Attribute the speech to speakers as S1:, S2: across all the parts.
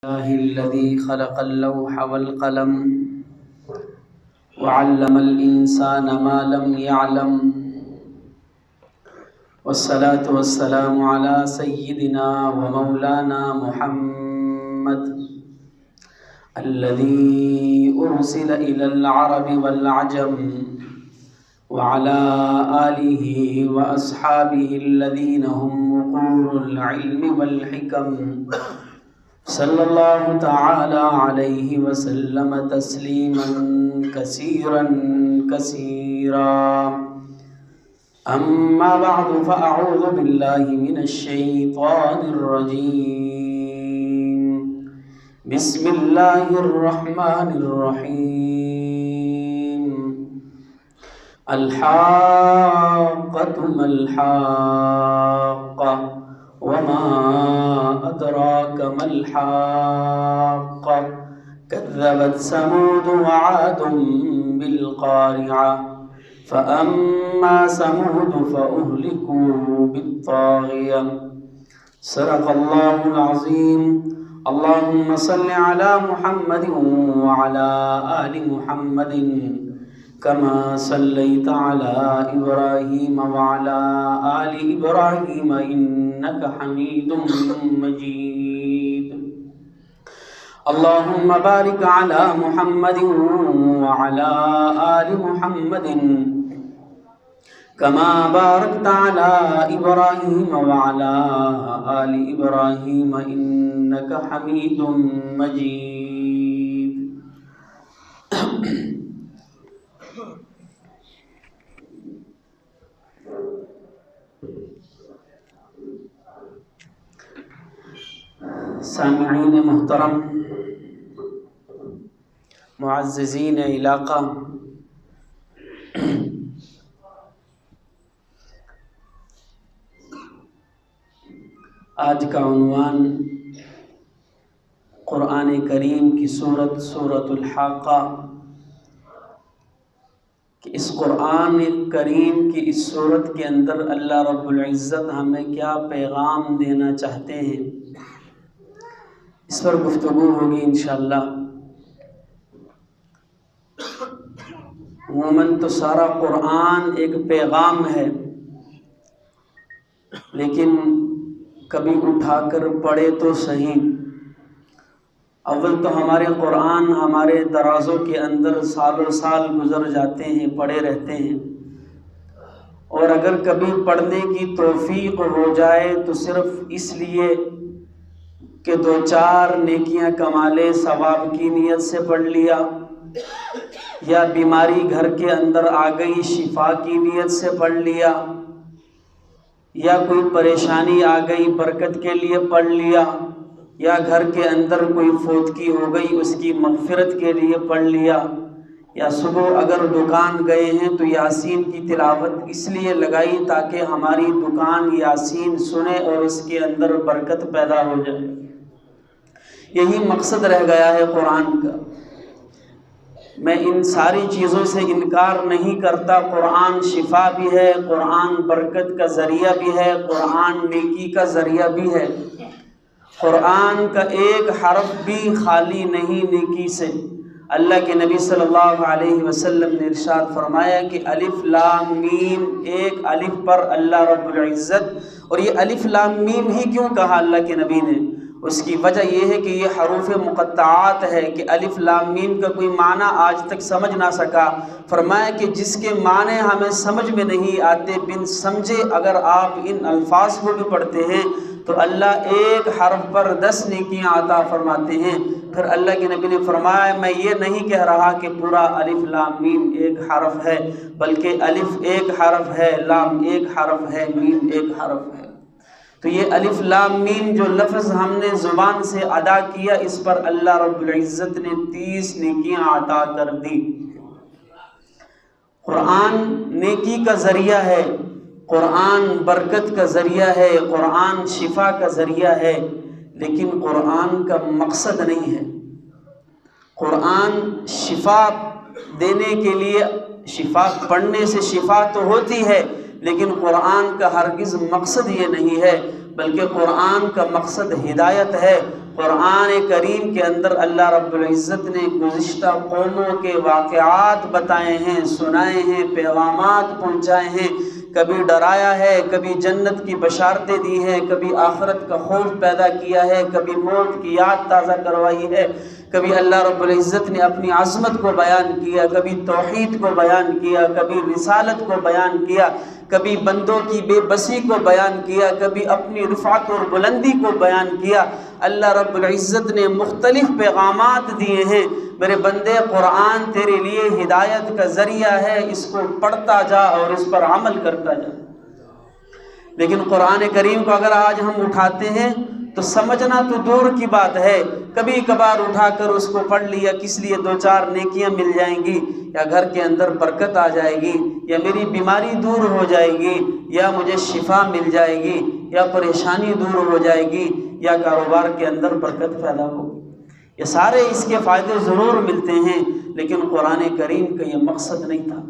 S1: الله الذي خلق اللوح والقلم وعلم الإنسان ما لم يعلم والصلاة والسلام على سيدنا ومولانا محمد الذي أرسل إلى العرب والعجم وعلى آله وأصحابه الذين هم وقور العلم والحكم صلی اللہ تعالی علیہ وسلم تسلیما کثیرا کثیرا اما بعد فاعوذ باللہ من الشیطان الرجیم بسم اللہ الرحمن الرحیم الحاقۃ ما الحاقۃ وما أدراك ما الحاقة كذبت ثمود وعاد بالقارعة فأما ثمود فأهلكوا بالطاغية صدق الله العظيم اللهم صل على محمد وعلى آل محمد كما صليت على إبراهيم وعلى آل إبراهيم إنك حميد مجيد اللهم بارك على محمد وعلى آل محمد كما باركت على إبراهيم وعلى آل إبراهيم إنك حميد مجيد سامعین محترم، معززین علاقہ، آج کا عنوان قرآن کریم کی سورۃ الحاقہ کہ اس قرآن کریم کی اس سورت کے اندر اللہ رب العزت ہمیں کیا پیغام دینا چاہتے ہیں، اس پر گفتگو ہوگی انشاءاللہ۔ عموماً تو سارا قرآن ایک پیغام ہے، لیکن کبھی اٹھا کر پڑھے تو صحیح۔ اول تو ہمارے قرآن ہمارے درازوں کے اندر سالوں سال گزر جاتے ہیں، پڑھے رہتے ہیں، اور اگر کبھی پڑھنے کی توفیق ہو جائے تو صرف اس لیے کہ دو چار نیکیاں کما لے، ثواب کی نیت سے پڑھ لیا، یا بیماری گھر کے اندر آ گئی شفا کی نیت سے پڑھ لیا، یا کوئی پریشانی آ گئی برکت کے لیے پڑھ لیا، یا گھر کے اندر کوئی فوتگی ہو گئی اس کی مغفرت کے لیے پڑھ لیا، یا صبح اگر دکان گئے ہیں تو یاسین کی تلاوت اس لیے لگائی تاکہ ہماری دکان یاسین سنے اور اس کے اندر برکت پیدا ہو جائے۔ یہی مقصد رہ گیا ہے قرآن کا۔ میں ان ساری چیزوں سے انکار نہیں کرتا، قرآن شفا بھی ہے، قرآن برکت کا ذریعہ بھی ہے، قرآن نیکی کا ذریعہ بھی ہے۔ قرآن کا ایک حرف بھی خالی نہیں نیکی سے۔ اللہ کے نبی صلی اللہ علیہ وسلم نے ارشاد فرمایا کہ الف لام میم، ایک الف پر اللہ رب العزت، اور یہ الف لام میم ہی کیوں کہا اللہ کے نبی نے؟ اس کی وجہ یہ ہے کہ یہ حروف مقطعات ہے کہ الف لام میم کا کوئی معنی آج تک سمجھ نہ سکا۔ فرمایا کہ جس کے معنی ہمیں سمجھ میں نہیں آتے، بن سمجھے اگر آپ ان الفاظ کو بھی پڑھتے ہیں تو اللہ ایک حرف پر 10 نیکیاں عطا فرماتے ہیں۔ پھر اللہ کے نبی نے فرمایا میں یہ نہیں کہہ رہا کہ پورا الف لام میم ایک حرف ہے، بلکہ الف ایک حرف ہے، لام ایک حرف ہے، میم ایک حرف ہے۔ تو یہ الف لام میم جو لفظ ہم نے زبان سے ادا کیا، اس پر اللہ رب العزت نے 30 نیکیاں عطا کر دی۔ قرآن نیکی کا ذریعہ ہے، قرآن برکت کا ذریعہ ہے، قرآن شفا کا ذریعہ ہے، لیکن قرآن کا مقصد نہیں ہے۔ قرآن شفا دینے کے لیے، شفا پڑھنے سے شفا تو ہوتی ہے، لیکن قرآن کا ہرگز مقصد یہ نہیں ہے، بلکہ قرآن کا مقصد ہدایت ہے، قرآن کریم کے اندر اللہ رب العزت نے گزشتہ قوموں کے واقعات بتائے ہیں، سنائے ہیں، پیغامات پہنچائے ہیں، کبھی ڈرایا ہے، کبھی جنت کی بشارتیں دی ہیں، کبھی آخرت کا خوف پیدا کیا ہے، کبھی موت کی یاد تازہ کروائی ہے، کبھی اللہ رب العزت نے اپنی عظمت کو بیان کیا، کبھی توحید کو بیان کیا، کبھی رسالت کو بیان کیا، کبھی بندوں کی بے بسی کو بیان کیا، کبھی اپنی رفعت اور بلندی کو بیان کیا۔ اللہ رب العزت نے مختلف پیغامات دیے ہیں، میرے بندے قرآن تیرے لیے ہدایت کا ذریعہ ہے، اس کو پڑھتا جا اور اس پر عمل کرتا جا۔ لیکن قرآن کریم کو اگر آج ہم اٹھاتے ہیں تو سمجھنا تو دور کی بات ہے، کبھی کبھار اٹھا کر اس کو پڑھ لیا، کس لیے 2-4 نیکیاں مل جائیں گی، یا گھر کے اندر برکت آ جائے گی، یا میری بیماری دور ہو جائے گی، یا مجھے شفا مل جائے گی، یا پریشانی دور ہو جائے گی، یا کاروبار کے اندر برکت پیدا ہوگی۔ یہ سارے اس کے فائدے ضرور ملتے ہیں، لیکن قرآن کریم کا یہ مقصد نہیں تھا۔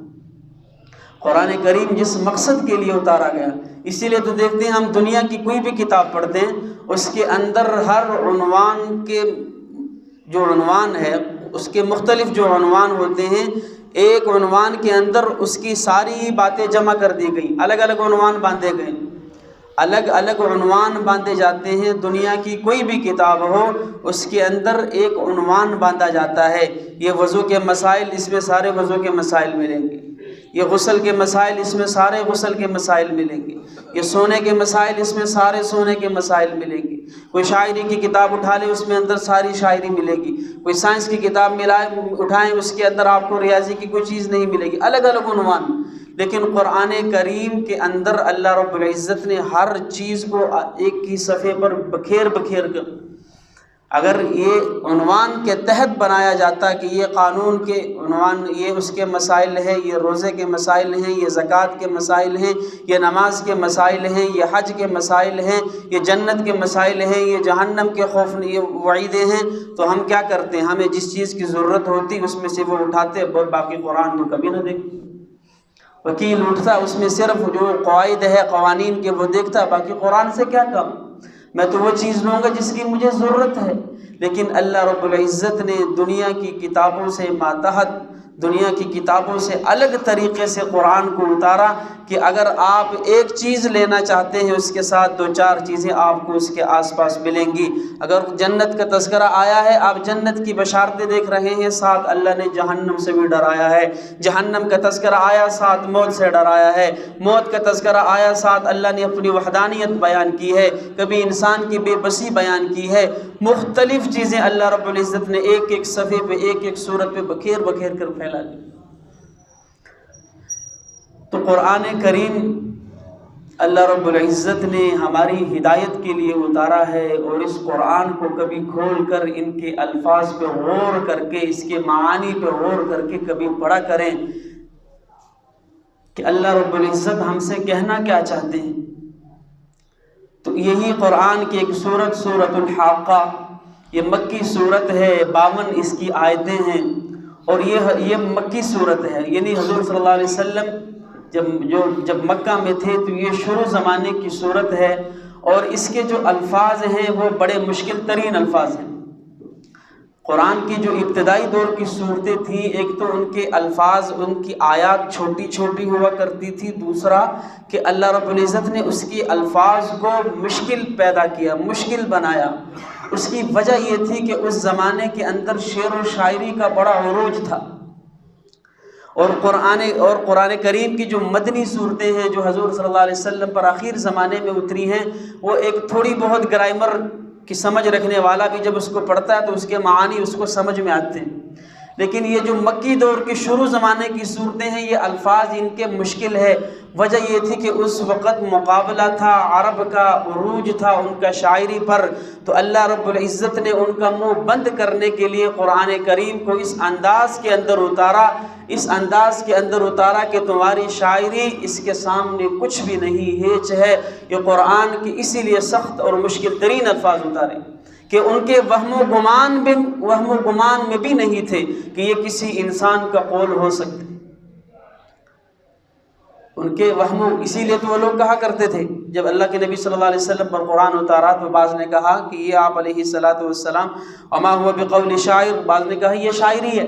S1: قرآن کریم جس مقصد کے لیے اتارا گیا، اسی لیے تو دیکھتے ہیں ہم دنیا کی کوئی بھی کتاب پڑھتے ہیں، اس کے اندر ہر عنوان کے جو عنوان ہے، اس کے مختلف جو عنوان ہوتے ہیں، ایک عنوان کے اندر اس کی ساری باتیں جمع کر دی گئی، الگ الگ عنوان باندھے گئے، الگ الگ عنوان باندھے جاتے ہیں۔ دنیا کی کوئی بھی کتاب ہو، اس کے اندر ایک عنوان باندھا جاتا ہے، یہ وضو کے مسائل، اس میں سارے وضو کے مسائل ملیں گے، یہ غسل کے مسائل، اس میں سارے غسل کے مسائل ملیں گے، یہ سونے کے مسائل، اس میں سارے سونے کے مسائل ملیں گے۔ کوئی شاعری کی کتاب اٹھا لے، اس میں اندر ساری شاعری ملے گی۔ کوئی سائنس کی کتاب اٹھائیں، اس کے اندر آپ کو ریاضی کی کوئی چیز نہیں ملے گی، الگ الگ عنوان۔ لیکن قرآن کریم کے اندر اللہ رب العزت نے ہر چیز کو ایک ہی صفحے پر بکھیر کر، اگر یہ عنوان کے تحت بنایا جاتا کہ یہ قانون کے عنوان، یہ اس کے مسائل ہیں، یہ روزے کے مسائل ہیں، یہ زکوٰۃ کے مسائل ہیں، یہ نماز کے مسائل ہیں، یہ حج کے مسائل ہیں، یہ جنت کے مسائل ہیں، یہ جہنم کے خوف، یہ وعیدیں ہیں، تو ہم کیا کرتے ہیں؟ ہمیں جس چیز کی ضرورت ہوتی اس میں سے وہ اٹھاتے، باقی قرآن تو کبھی نہ دیکھتے۔ وکیل اٹھتا، اس میں صرف جو قواعد ہے قوانین کے وہ دیکھتا، باقی قرآن سے کیا کام؟ میں تو وہ چیز لوں گا جس کی مجھے ضرورت ہے۔ لیکن اللہ رب العزت نے دنیا کی کتابوں سے ماتحت، دنیا کی کتابوں سے الگ طریقے سے قرآن کو اتارا کہ اگر آپ ایک چیز لینا چاہتے ہیں، اس کے ساتھ 2-4 چیزیں آپ کو اس کے آس پاس ملیں گی۔ اگر جنت کا تذکرہ آیا ہے، آپ جنت کی بشارتیں دیکھ رہے ہیں، ساتھ اللہ نے جہنم سے بھی ڈرایا ہے۔ جہنم کا تذکرہ آیا، ساتھ موت سے ڈرایا ہے۔ موت کا تذکرہ آیا، ساتھ اللہ نے اپنی وحدانیت بیان کی ہے، کبھی انسان کی بے بسی بیان کی ہے۔ مختلف چیزیں اللہ رب العزت نے ایک ایک صفحے پہ، ایک ایک سورت پہ بکھیر کر پھیلا دی۔ تو قرآن کریم اللہ رب العزت نے ہماری ہدایت کے لیے اتارا ہے، اور اس قرآن کو کبھی کھول کر ان کے الفاظ پہ غور کر کے، اس کے معانی پہ غور کر کے کبھی پڑھا کریں کہ اللہ رب العزت ہم سے کہنا کیا چاہتے ہیں۔ تو یہی قرآن کی ایک سورت، سورۃ الحاقہ، یہ مکی سورت ہے، 52 اس کی آیتیں ہیں، اور یہ مکی سورت ہے، یعنی حضور صلی اللہ علیہ وسلم جب مکہ میں تھے تو یہ شروع زمانے کی صورت ہے، اور اس کے جو الفاظ ہیں وہ بڑے مشکل ترین الفاظ ہیں۔ قرآن کی جو ابتدائی دور کی صورتیں تھیں، ایک تو ان کے الفاظ، ان کی آیات چھوٹی چھوٹی ہوا کرتی تھی، دوسرا کہ اللہ رب العزت نے اس کے الفاظ کو مشکل پیدا کیا، مشکل بنایا۔ اس کی وجہ یہ تھی کہ اس زمانے کے اندر شعر و شاعری کا بڑا عروج تھا، اور قرآن کریم کی جو مدنی صورتیں ہیں جو حضور صلی اللہ علیہ وسلم پر آخر زمانے میں اتری ہیں، وہ ایک تھوڑی بہت گرامر کی سمجھ رکھنے والا بھی جب اس کو پڑھتا ہے تو اس کے معانی اس کو سمجھ میں آتے ہیں۔ لیکن یہ جو مکی دور کی شروع زمانے کی صورتیں ہیں، یہ الفاظ ان کے مشکل ہے۔ وجہ یہ تھی کہ اس وقت مقابلہ تھا، عرب کا عروج تھا ان کا شاعری پر، تو اللہ رب العزت نے ان کا منہ بند کرنے کے لیے قرآن کریم کو اس انداز کے اندر اتارا کہ تمہاری شاعری اس کے سامنے کچھ بھی نہیں، ہیچ ہے۔ یہ قرآن کی اسی لیے سخت اور مشکل ترین الفاظ اتارے کہ ان کے وہم و گمان میں بھی نہیں تھے کہ یہ کسی انسان کا قول ہو سکتے۔ ان کے وہم، اسی لیے تو وہ لوگ کہا کرتے تھے جب اللہ کے نبی صلی اللہ علیہ وسلم پر قرآن اتارا تو بعض نے کہا کہ یہ آپ علیہ الصلاۃ والسلام وما هو بقول شاعر، بعض نے کہا یہ شاعری ہے،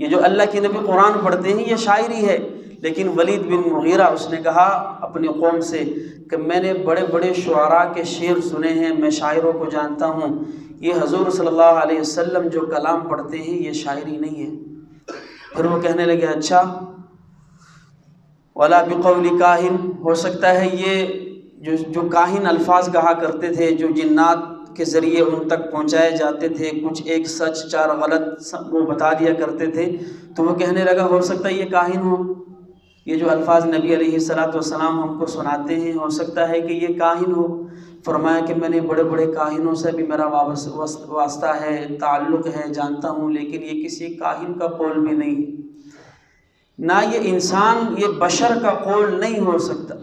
S1: یہ جو اللہ کے نبی قرآن پڑھتے ہیں یہ شاعری ہے۔ لیکن ولید بن مغیرہ اس نے کہا اپنی قوم سے کہ میں نے بڑے بڑے شعراء کے شعر سنے ہیں، میں شاعروں کو جانتا ہوں، یہ حضور صلی اللہ علیہ وسلم جو کلام پڑھتے ہیں یہ شاعری نہیں ہے۔ پھر وہ کہنے لگے اچھا ولا بقول کاہن، ہو سکتا ہے یہ جو کاہن الفاظ کہا کرتے تھے، جو جنات کے ذریعے ان تک پہنچائے جاتے تھے، کچھ ایک سچ چار غلط وہ بتا دیا کرتے تھے، تو وہ کہنے لگا ہو سکتا ہے یہ کاہن ہو، یہ جو الفاظ نبی علیہ الصلاۃ والسلام ہم کو سناتے ہیں ہو سکتا ہے کہ یہ کاہن ہو۔ فرمایا کہ میں نے بڑے بڑے کاہنوں سے بھی میرا واسطہ ہے، تعلق ہے، جانتا ہوں، لیکن یہ کسی کاہن کا قول بھی نہیں، نہ یہ انسان، یہ بشر کا قول نہیں ہو سکتا۔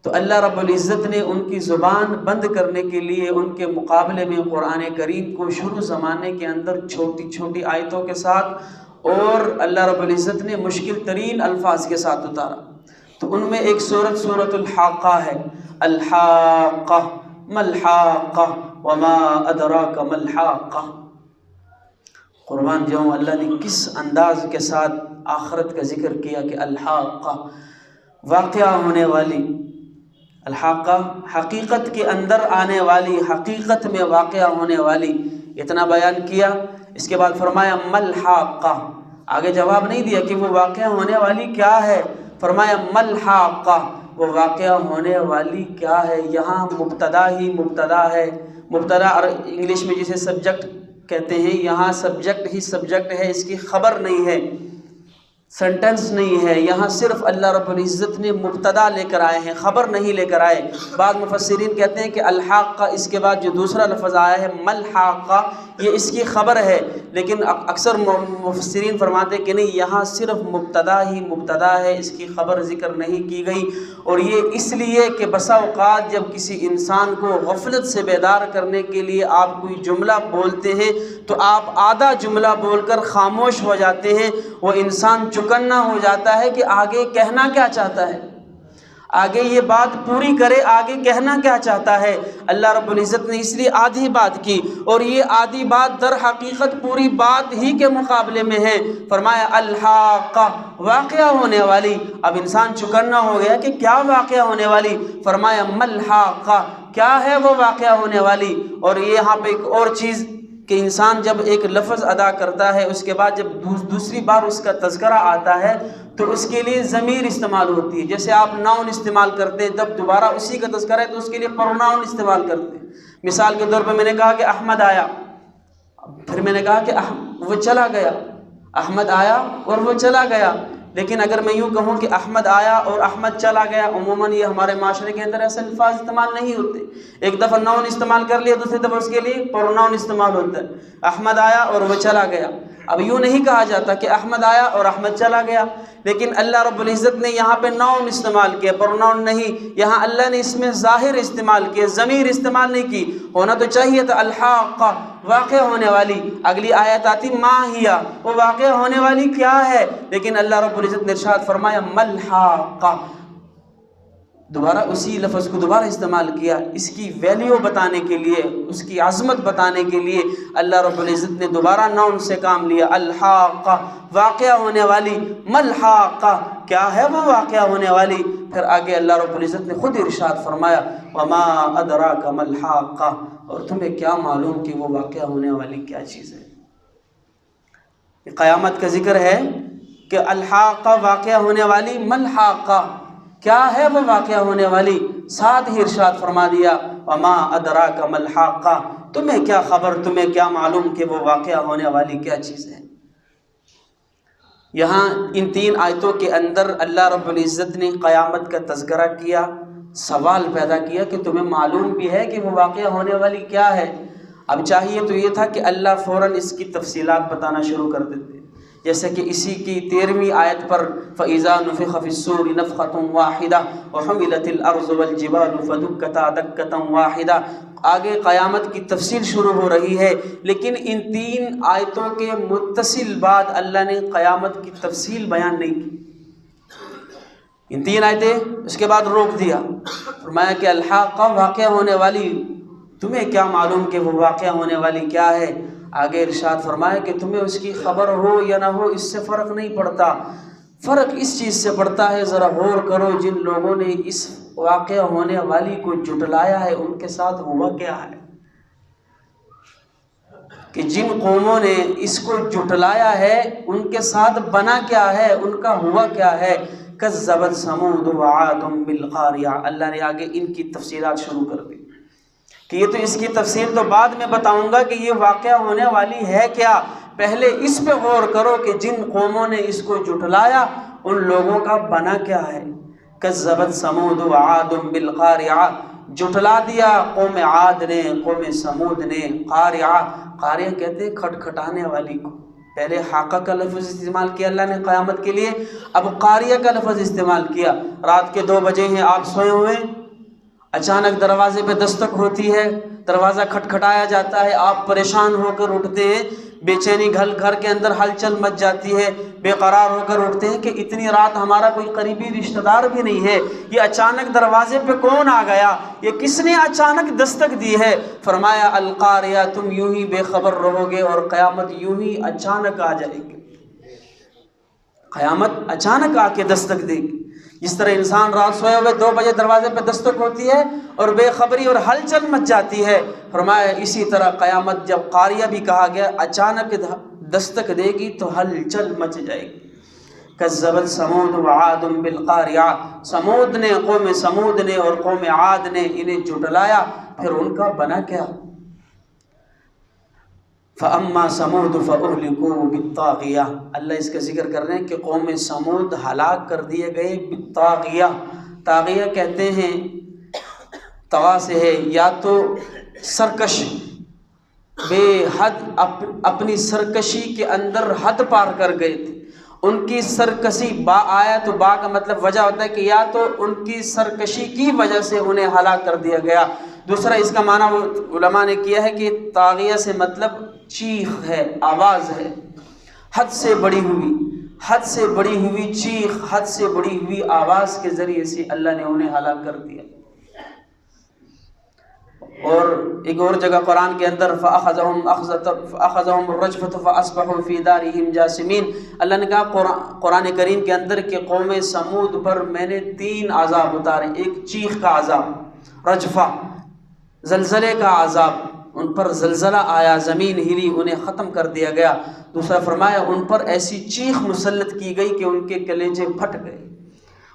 S1: تو اللہ رب العزت نے ان کی زبان بند کرنے کے لیے ان کے مقابلے میں قرآن کریم کو شروع زمانے کے اندر چھوٹی چھوٹی آیتوں کے ساتھ اور اللہ رب العزت نے مشکل ترین الفاظ کے ساتھ اتارا۔ تو ان میں ایک سورۃ الحاقہ ہے، الحاقہ ما الحاقہ وما ادراک ما الحاقہ۔ قربان جاؤں اللہ نے کس انداز کے ساتھ آخرت کا ذکر کیا کہ الحاقہ، واقعہ ہونے والی، الحاقہ حقیقت کے اندر آنے والی، حقیقت میں واقعہ ہونے والی، اتنا بیان کیا۔ اس کے بعد فرمایا ما الحاقہ، آگے جواب نہیں دیا کہ وہ واقعہ ہونے والی کیا ہے، فرمایا ما الحاقہ، وہ واقعہ ہونے والی کیا ہے۔ یہاں مبتدا ہی مبتدا ہے، مبتدا اور انگلش میں جسے سبجیکٹ کہتے ہیں، یہاں سبجیکٹ ہی سبجیکٹ ہے، اس کی خبر نہیں ہے، سنٹنس نہیں ہے، یہاں صرف اللہ رب العزت نے مبتدا لے کر آئے ہیں، خبر نہیں لے کر آئے۔ بعض مفسرین کہتے ہیں کہ الحاقہ اس کے بعد جو دوسرا لفظ آیا ہے ما الحاقہ، یہ اس کی خبر ہے، لیکن اکثر مفسرین فرماتے ہیں کہ نہیں، یہاں صرف مبتدا ہی مبتدا ہے، اس کی خبر ذکر نہیں کی گئی۔ اور یہ اس لیے کہ بسا اوقات جب کسی انسان کو غفلت سے بیدار کرنے کے لیے آپ کوئی جملہ بولتے ہیں تو آپ آدھا جملہ بول کر خاموش ہو جاتے ہیں، وہ انسان چکنا ہو جاتا ہے کہ آگے کہنا کیا چاہتا ہے، آگے یہ بات پوری کرے، آگے کہنا کیا چاہتا ہے۔ اللہ رب العزت نے اس لیے آدھی بات کی، اور یہ آدھی بات در حقیقت پوری بات ہی کے مقابلے میں ہے۔ فرمایا الحاقہ، واقعہ ہونے والی۔ اب انسان چکنا ہو گیا کہ کیا واقعہ ہونے والی، فرمایا ما الحاقہ، کیا ہے وہ واقعہ ہونے والی۔ اور یہاں پہ ایک اور چیز کہ انسان جب ایک لفظ ادا کرتا ہے، اس کے بعد جب دوسری بار اس کا تذکرہ آتا ہے تو اس کے لیے ضمیر استعمال ہوتی ہے۔ جیسے آپ ناؤن استعمال کرتے ہیں، جب دوبارہ اسی کا تذکرہ ہے تو اس کے لیے پروناؤن استعمال کرتے ہیں۔ مثال کے طور پہ میں نے کہا کہ احمد آیا، پھر میں نے کہا کہ وہ چلا گیا، احمد آیا اور وہ چلا گیا۔ لیکن اگر میں یوں کہوں کہ احمد آیا اور احمد چلا گیا، عموماً یہ ہمارے معاشرے کے اندر ایسے الفاظ استعمال نہیں ہوتے۔ ایک دفعہ ناؤن استعمال کر لیا، دوسری دفعہ اس کے لیے پروناؤن استعمال ہوتا ہے۔ احمد آیا اور وہ چلا گیا، اب یوں نہیں کہا جاتا کہ احمد آیا اور احمد چلا گیا، لیکن اللہ رب العزت نے یہاں پہ ناؤن استعمال کیا، پروناؤن نہیں۔ یہاں اللہ نے اس میں ظاہر استعمال کیا، ضمیر استعمال نہیں کی۔ ہونا تو چاہیے تھا الحاقہ، واقع ہونے والی۔ اگلی آیت آتی ما ہیا، وہ واقع ہونے والی کیا ہے، لیکن اللہ رب العزت نے ارشاد فرمایا ما الحاقہ، دوبارہ اسی لفظ کو دوبارہ استعمال کیا، اس کی ویلیو بتانے کے لیے، اس کی عظمت بتانے کے لیے اللہ رب العزت نے دوبارہ ناؤن سے کام لیا، الحاقہ، واقعہ ہونے والی۔ ما الحاقہ، کیا ہے وہ واقعہ ہونے والی۔ پھر آگے اللہ رب العزت نے خود ارشاد فرمایا وما ادراک ما الحاقہ، اور تمہیں کیا معلوم کہ وہ واقعہ ہونے والی کیا چیز ہے۔ قیامت کا ذکر ہے کہ الحاقہ، واقعہ ہونے والی، ما الحاقہ، کیا ہے وہ واقعہ ہونے والی۔ ساتھ ہی ارشاد فرما دیا وما ادراک ما الحاقہ، تمہیں کیا خبر، تمہیں کیا معلوم کہ وہ واقعہ ہونے والی کیا چیز ہے۔ یہاں ان تین آیتوں کے اندر اللہ رب العزت نے قیامت کا تذکرہ کیا، سوال پیدا کیا کہ تمہیں معلوم بھی ہے کہ وہ واقعہ ہونے والی کیا ہے۔ اب چاہیے تو یہ تھا کہ اللہ فوراً اس کی تفصیلات بتانا شروع کر دیتے، جیسے کہ اسی کی 13ویں آیت پر فَإِذَا نُفِخَ فِي الصُّورِ نَفْخَةٌ وَاحِدَةٌ وَحُمِلَتِ الْأَرْضُ وَالْجِبَالُ فَدُكَّتَا دَكَّةً وَاحِدَةً۔ آگے قیامت کی تفصیل شروع ہو رہی ہے، لیکن ان تین آیتوں کے متصل بعد اللہ نے قیامت کی تفصیل بیان نہیں کی۔ ان 3 آیتیں اس کے بعد روک دیا، فرمایا کہ الحاقہ واقعہ ہونے والی، تمہیں کیا معلوم کہ وہ واقعہ ہونے والی کیا ہے؟ آگے ارشاد فرمایا کہ تمہیں اس کی خبر ہو یا نہ ہو اس سے فرق نہیں پڑتا، فرق اس چیز سے پڑتا ہے، ذرا غور کرو جن لوگوں نے اس واقعہ ہونے والی کو جھٹلایا ہے ان کے ساتھ ہوا کیا ہے، کہ جن قوموں نے اس کو جھٹلایا ہے ان کے ساتھ بنا کیا ہے، ان کا ہوا کیا ہے۔ کذبت ثمود وعاد بالقاریہ، اللہ نے آگے ان کی تفصیلات شروع کر دی کہ یہ تو اس کی تفصیل تو بعد میں بتاؤں گا کہ یہ واقعہ ہونے والی ہے کیا، پہلے اس پہ غور کرو کہ جن قوموں نے اس کو جھٹلایا ان لوگوں کا بنا کیا ہے۔ کذبت ثمود وعاد بالقاریہ، جھٹلا دیا قوم عاد نے، قوم سمود نے قاریہ، قاریہ کہتے ہیں کھٹکھٹانے والی کو، پہلے حاقہ کا لفظ استعمال کیا اللہ نے قیامت کے لیے، اب قاریہ کا لفظ استعمال کیا۔ رات کے 2 بجے ہیں، آپ سوئے ہوئے، اچانک دروازے پہ دستک ہوتی ہے، دروازہ کھٹکھٹایا جاتا ہے، آپ پریشان ہو کر اٹھتے ہیں، بے چینی گھر کے اندر ہلچل مچ جاتی ہے، بے قرار ہو کر اٹھتے ہیں کہ اتنی رات ہمارا کوئی قریبی رشتہ دار بھی نہیں ہے، یہ اچانک دروازے پہ کون آ گیا، یہ کس نے اچانک دستک دی ہے؟ فرمایا القاریہ، تم یوں ہی بے خبر رہو گے اور قیامت یوں ہی اچانک آ جائے گی، قیامت اچانک آ کے دستک دے گی۔ جس طرح انسان رات سوئے ہوئے 2 بجے دروازے پہ دستک ہوتی ہے اور بے خبری اور ہلچل مچ جاتی ہے، فرمایا اسی طرح قیامت جب قاریہ بھی کہا گیا اچانک دستک دے گی تو ہلچل مچ جائے گی۔ کذبت ثمود وعاد بالقاریہ، سمود نے، قوم سمود نے اور قوم عاد نے انہیں جھٹلایا، پھر ان کا بنا کیا؟ فَأَمَّا ثَمُودُ فَأُهْلِكُوا بِالطَّاغِيَةِ، اللہ اس کا ذکر کر رہے ہیں کہ قوم سمود ہلاک کر دیے گئے بالطاغیہ، طاغیہ کہتے ہیں، طغا سے ہے یا تو سرکش، بے حد اپنی سرکشی کے اندر حد پار کر گئے تھے، ان کی سرکشی، با آیا تو با کا مطلب وجہ ہوتا ہے کہ یا تو ان کی سرکشی کی وجہ سے انہیں ہلاک کر دیا گیا۔ دوسرا اس کا معنی وہ علماء نے کیا ہے کہ طاغیہ سے مطلب چیخ ہے، آواز ہے، حد سے بڑی ہوئی، حد سے بڑی ہوئی چیخ، حد سے بڑی ہوئی آواز کے ذریعے سے اللہ نے انہیں ہلاک کر دیا۔ اور ایک اور جگہ قرآن کے اندر فَأَخَذَهُمُ الرَّجْفَةُ فَأَصْبَحُوا فِي دَارِهِمْ جَاثِمِينَ، اللہ نے کہا قرآن کریم کے اندر کہ قوم سمود پر میں نے 3 عذاب اتارے، ایک چیخ کا عذاب، رجفہ زلزلے کا عذاب، ان پر زلزلہ آیا، زمین ہلی، انہیں ختم کر دیا گیا۔ دوسرا فرمایا ان پر ایسی چیخ مسلط کی گئی کہ ان کے کلیجے پھٹ گئے،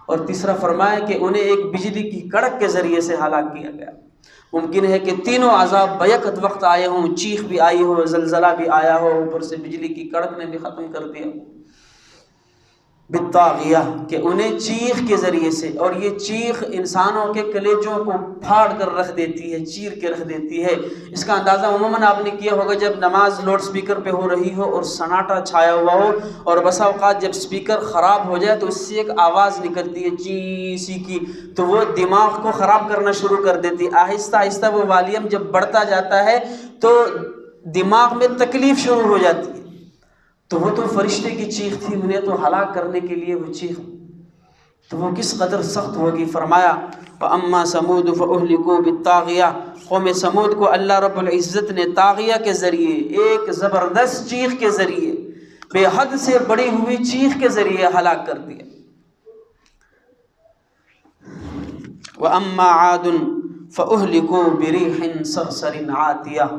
S1: اور تیسرا فرمایا کہ انہیں ایک بجلی کی کڑک کے ذریعے سے ہلاک کیا گیا۔ ممکن ہے کہ تینوں عذاب بیک وقت آئے ہوں، چیخ بھی آئی ہو، زلزلہ بھی آیا ہو، اوپر سے بجلی کی کڑک نے بھی ختم کر دیا بالطاغیہ، کہ انہیں چیخ کے ذریعے سے، اور یہ چیخ انسانوں کے کلیجوں کو پھاڑ کر رکھ دیتی ہے، چیر کے رکھ دیتی ہے۔ اس کا اندازہ عموماً آپ نے کیا ہوگا جب نماز لاؤڈ سپیکر پہ ہو رہی ہو اور سناٹا چھایا ہوا ہو، اور بسا اوقات جب سپیکر خراب ہو جائے تو اس سے ایک آواز نکلتی ہے چی سی کی، تو وہ دماغ کو خراب کرنا شروع کر دیتی ہے۔ آہستہ آہستہ وہ والیوم جب بڑھتا جاتا ہے تو دماغ میں تکلیف شروع ہو جاتی ہے، تو وہ تو فرشتے کی چیخ تھی، انہیں تو ہلاک کرنے کے لیے وہ چیخ، تو وہ کس قدر سخت ہوگی۔ فرمایا فَأَمَّا ثَمُودُ فَأُهْلِكُوا بِالطَّاغِيَةِ، قوم سمود کو اللہ رب العزت نے طاغیہ کے ذریعے، ایک زبردست چیخ کے ذریعے، بے حد سے بڑی ہوئی چیخ کے ذریعے ہلاک کر دیا۔ وَأَمَّا عَادٌ فَأُهْلِكُوا بِرِيحٍ صَرْصَرٍ عَاتِيَةٍ،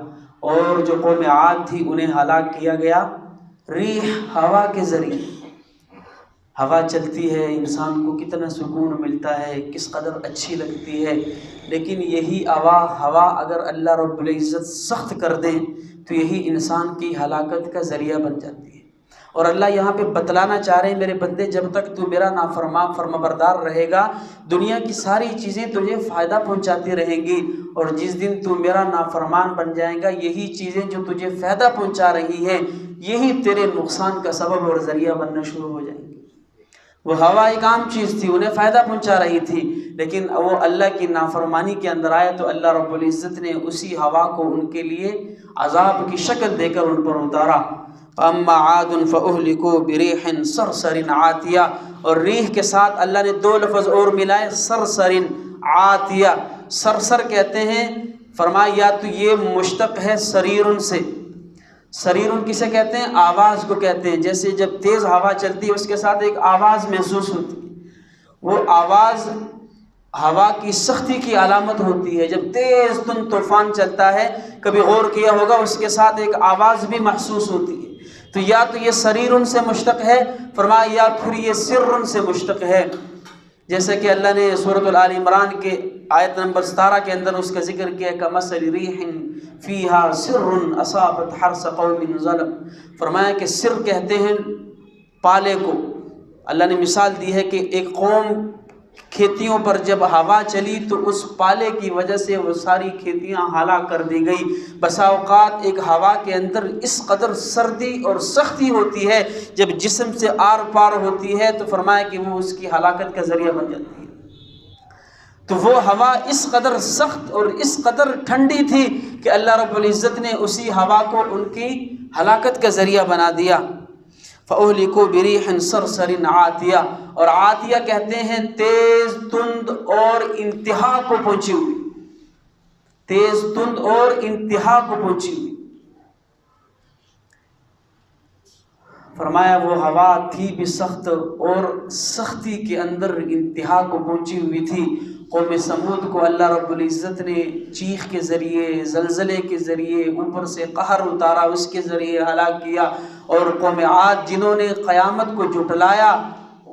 S1: اور جو قوم عاد تھی انہیں ہلاک کیا گیا ریح، ہوا کے ذریعے۔ ہوا چلتی ہے، انسان کو کتنا سکون ملتا ہے، کس قدر اچھی لگتی ہے، لیکن یہی ہوا اگر اللہ رب العزت سخت کر دیں تو یہی انسان کی ہلاکت کا ذریعہ بن جاتی ہے۔ اور اللہ یہاں پہ بتلانا چاہ رہے ہیں میرے بندے، جب تک تو میرا فرمانبردار رہے گا دنیا کی ساری چیزیں تجھے فائدہ پہنچاتی رہیں گی، اور جس دن تو میرا نافرمان بن جائے گا یہی چیزیں جو تجھے فائدہ پہنچا رہی ہیں یہی تیرے نقصان کا سبب اور ذریعہ بننا شروع ہو جائیں گی۔ وہ ہوا ایک عام چیز تھی، انہیں فائدہ پہنچا رہی تھی، لیکن وہ اللہ کی نافرمانی کے اندر آئے تو اللہ رب العزت نے اسی ہوا کو ان کے لیے عذاب کی شکل دے کر ان پر اتارا۔ اما عاد فاہلکوا بريح صرصر عاتیہ، اور ریح کے ساتھ اللہ نے دو لفظ اور ملائے، صرصر عاتیہ۔ صرصر کہتے ہیں، فرمایا یا تو یہ مشتق ہے سریرن سے۔ سریرن کسے کہتے ہیں؟ آواز کو کہتے ہیں، جیسے جب تیز ہوا چلتی ہے اس کے ساتھ ایک آواز محسوس ہوتی ہے، وہ آواز ہوا کی سختی کی علامت ہوتی ہے۔ جب تیز تند طوفان چلتا ہے، کبھی غور کیا ہوگا، اس کے ساتھ ایک آواز بھی محسوس ہوتی ہے۔ تو یا تو یہ سریرن سے مشتق ہے، فرمایا یا پھر یہ سرن سے مشتق ہے، جیسے کہ اللہ نے سورۃ آل عمران کے آیت نمبر 17 کے اندر اس کا ذکر کیا، کمثل ریح فیہا سر اصابت حرث قوم ظلم۔ فرمایا کہ سر کہتے ہیں پالے کو۔ اللہ نے مثال دی ہے کہ ایک قوم کھیتیوں پر جب ہوا چلی تو اس پالے کی وجہ سے وہ ساری کھیتیاں ہلاک کر دی گئی۔ بسا اوقات ایک ہوا کے اندر اس قدر سردی اور سختی ہوتی ہے، جب جسم سے آر پار ہوتی ہے تو فرمایا کہ وہ اس کی ہلاکت کا ذریعہ بن جاتی ہے۔ تو وہ ہوا اس قدر سخت اور اس قدر ٹھنڈی تھی کہ اللہ رب العزت نے اسی ہوا کو ان کی ہلاکت کا ذریعہ بنا دیا۔ فَأُهْلِكُوا بِرِيحٍ صَرْصَرٍ عَاتِيَةٍ، اور عاتیہ کہتے ہیں تیز تند اور انتہا کو پہنچی ہوئی، تیز تند اور انتہا کو پہنچی ہوئی۔ فرمایا وہ ہوا تھی بھی سخت اور سختی کے اندر انتہا کو پہنچی ہوئی تھی۔ قوم سمود کو اللہ رب العزت نے چیخ کے ذریعے، زلزلے کے ذریعے، اوپر سے قہر اتارا، اس کے ذریعے ہلاک کیا۔ اور قوم عاد جنہوں نے قیامت کو جھٹلایا،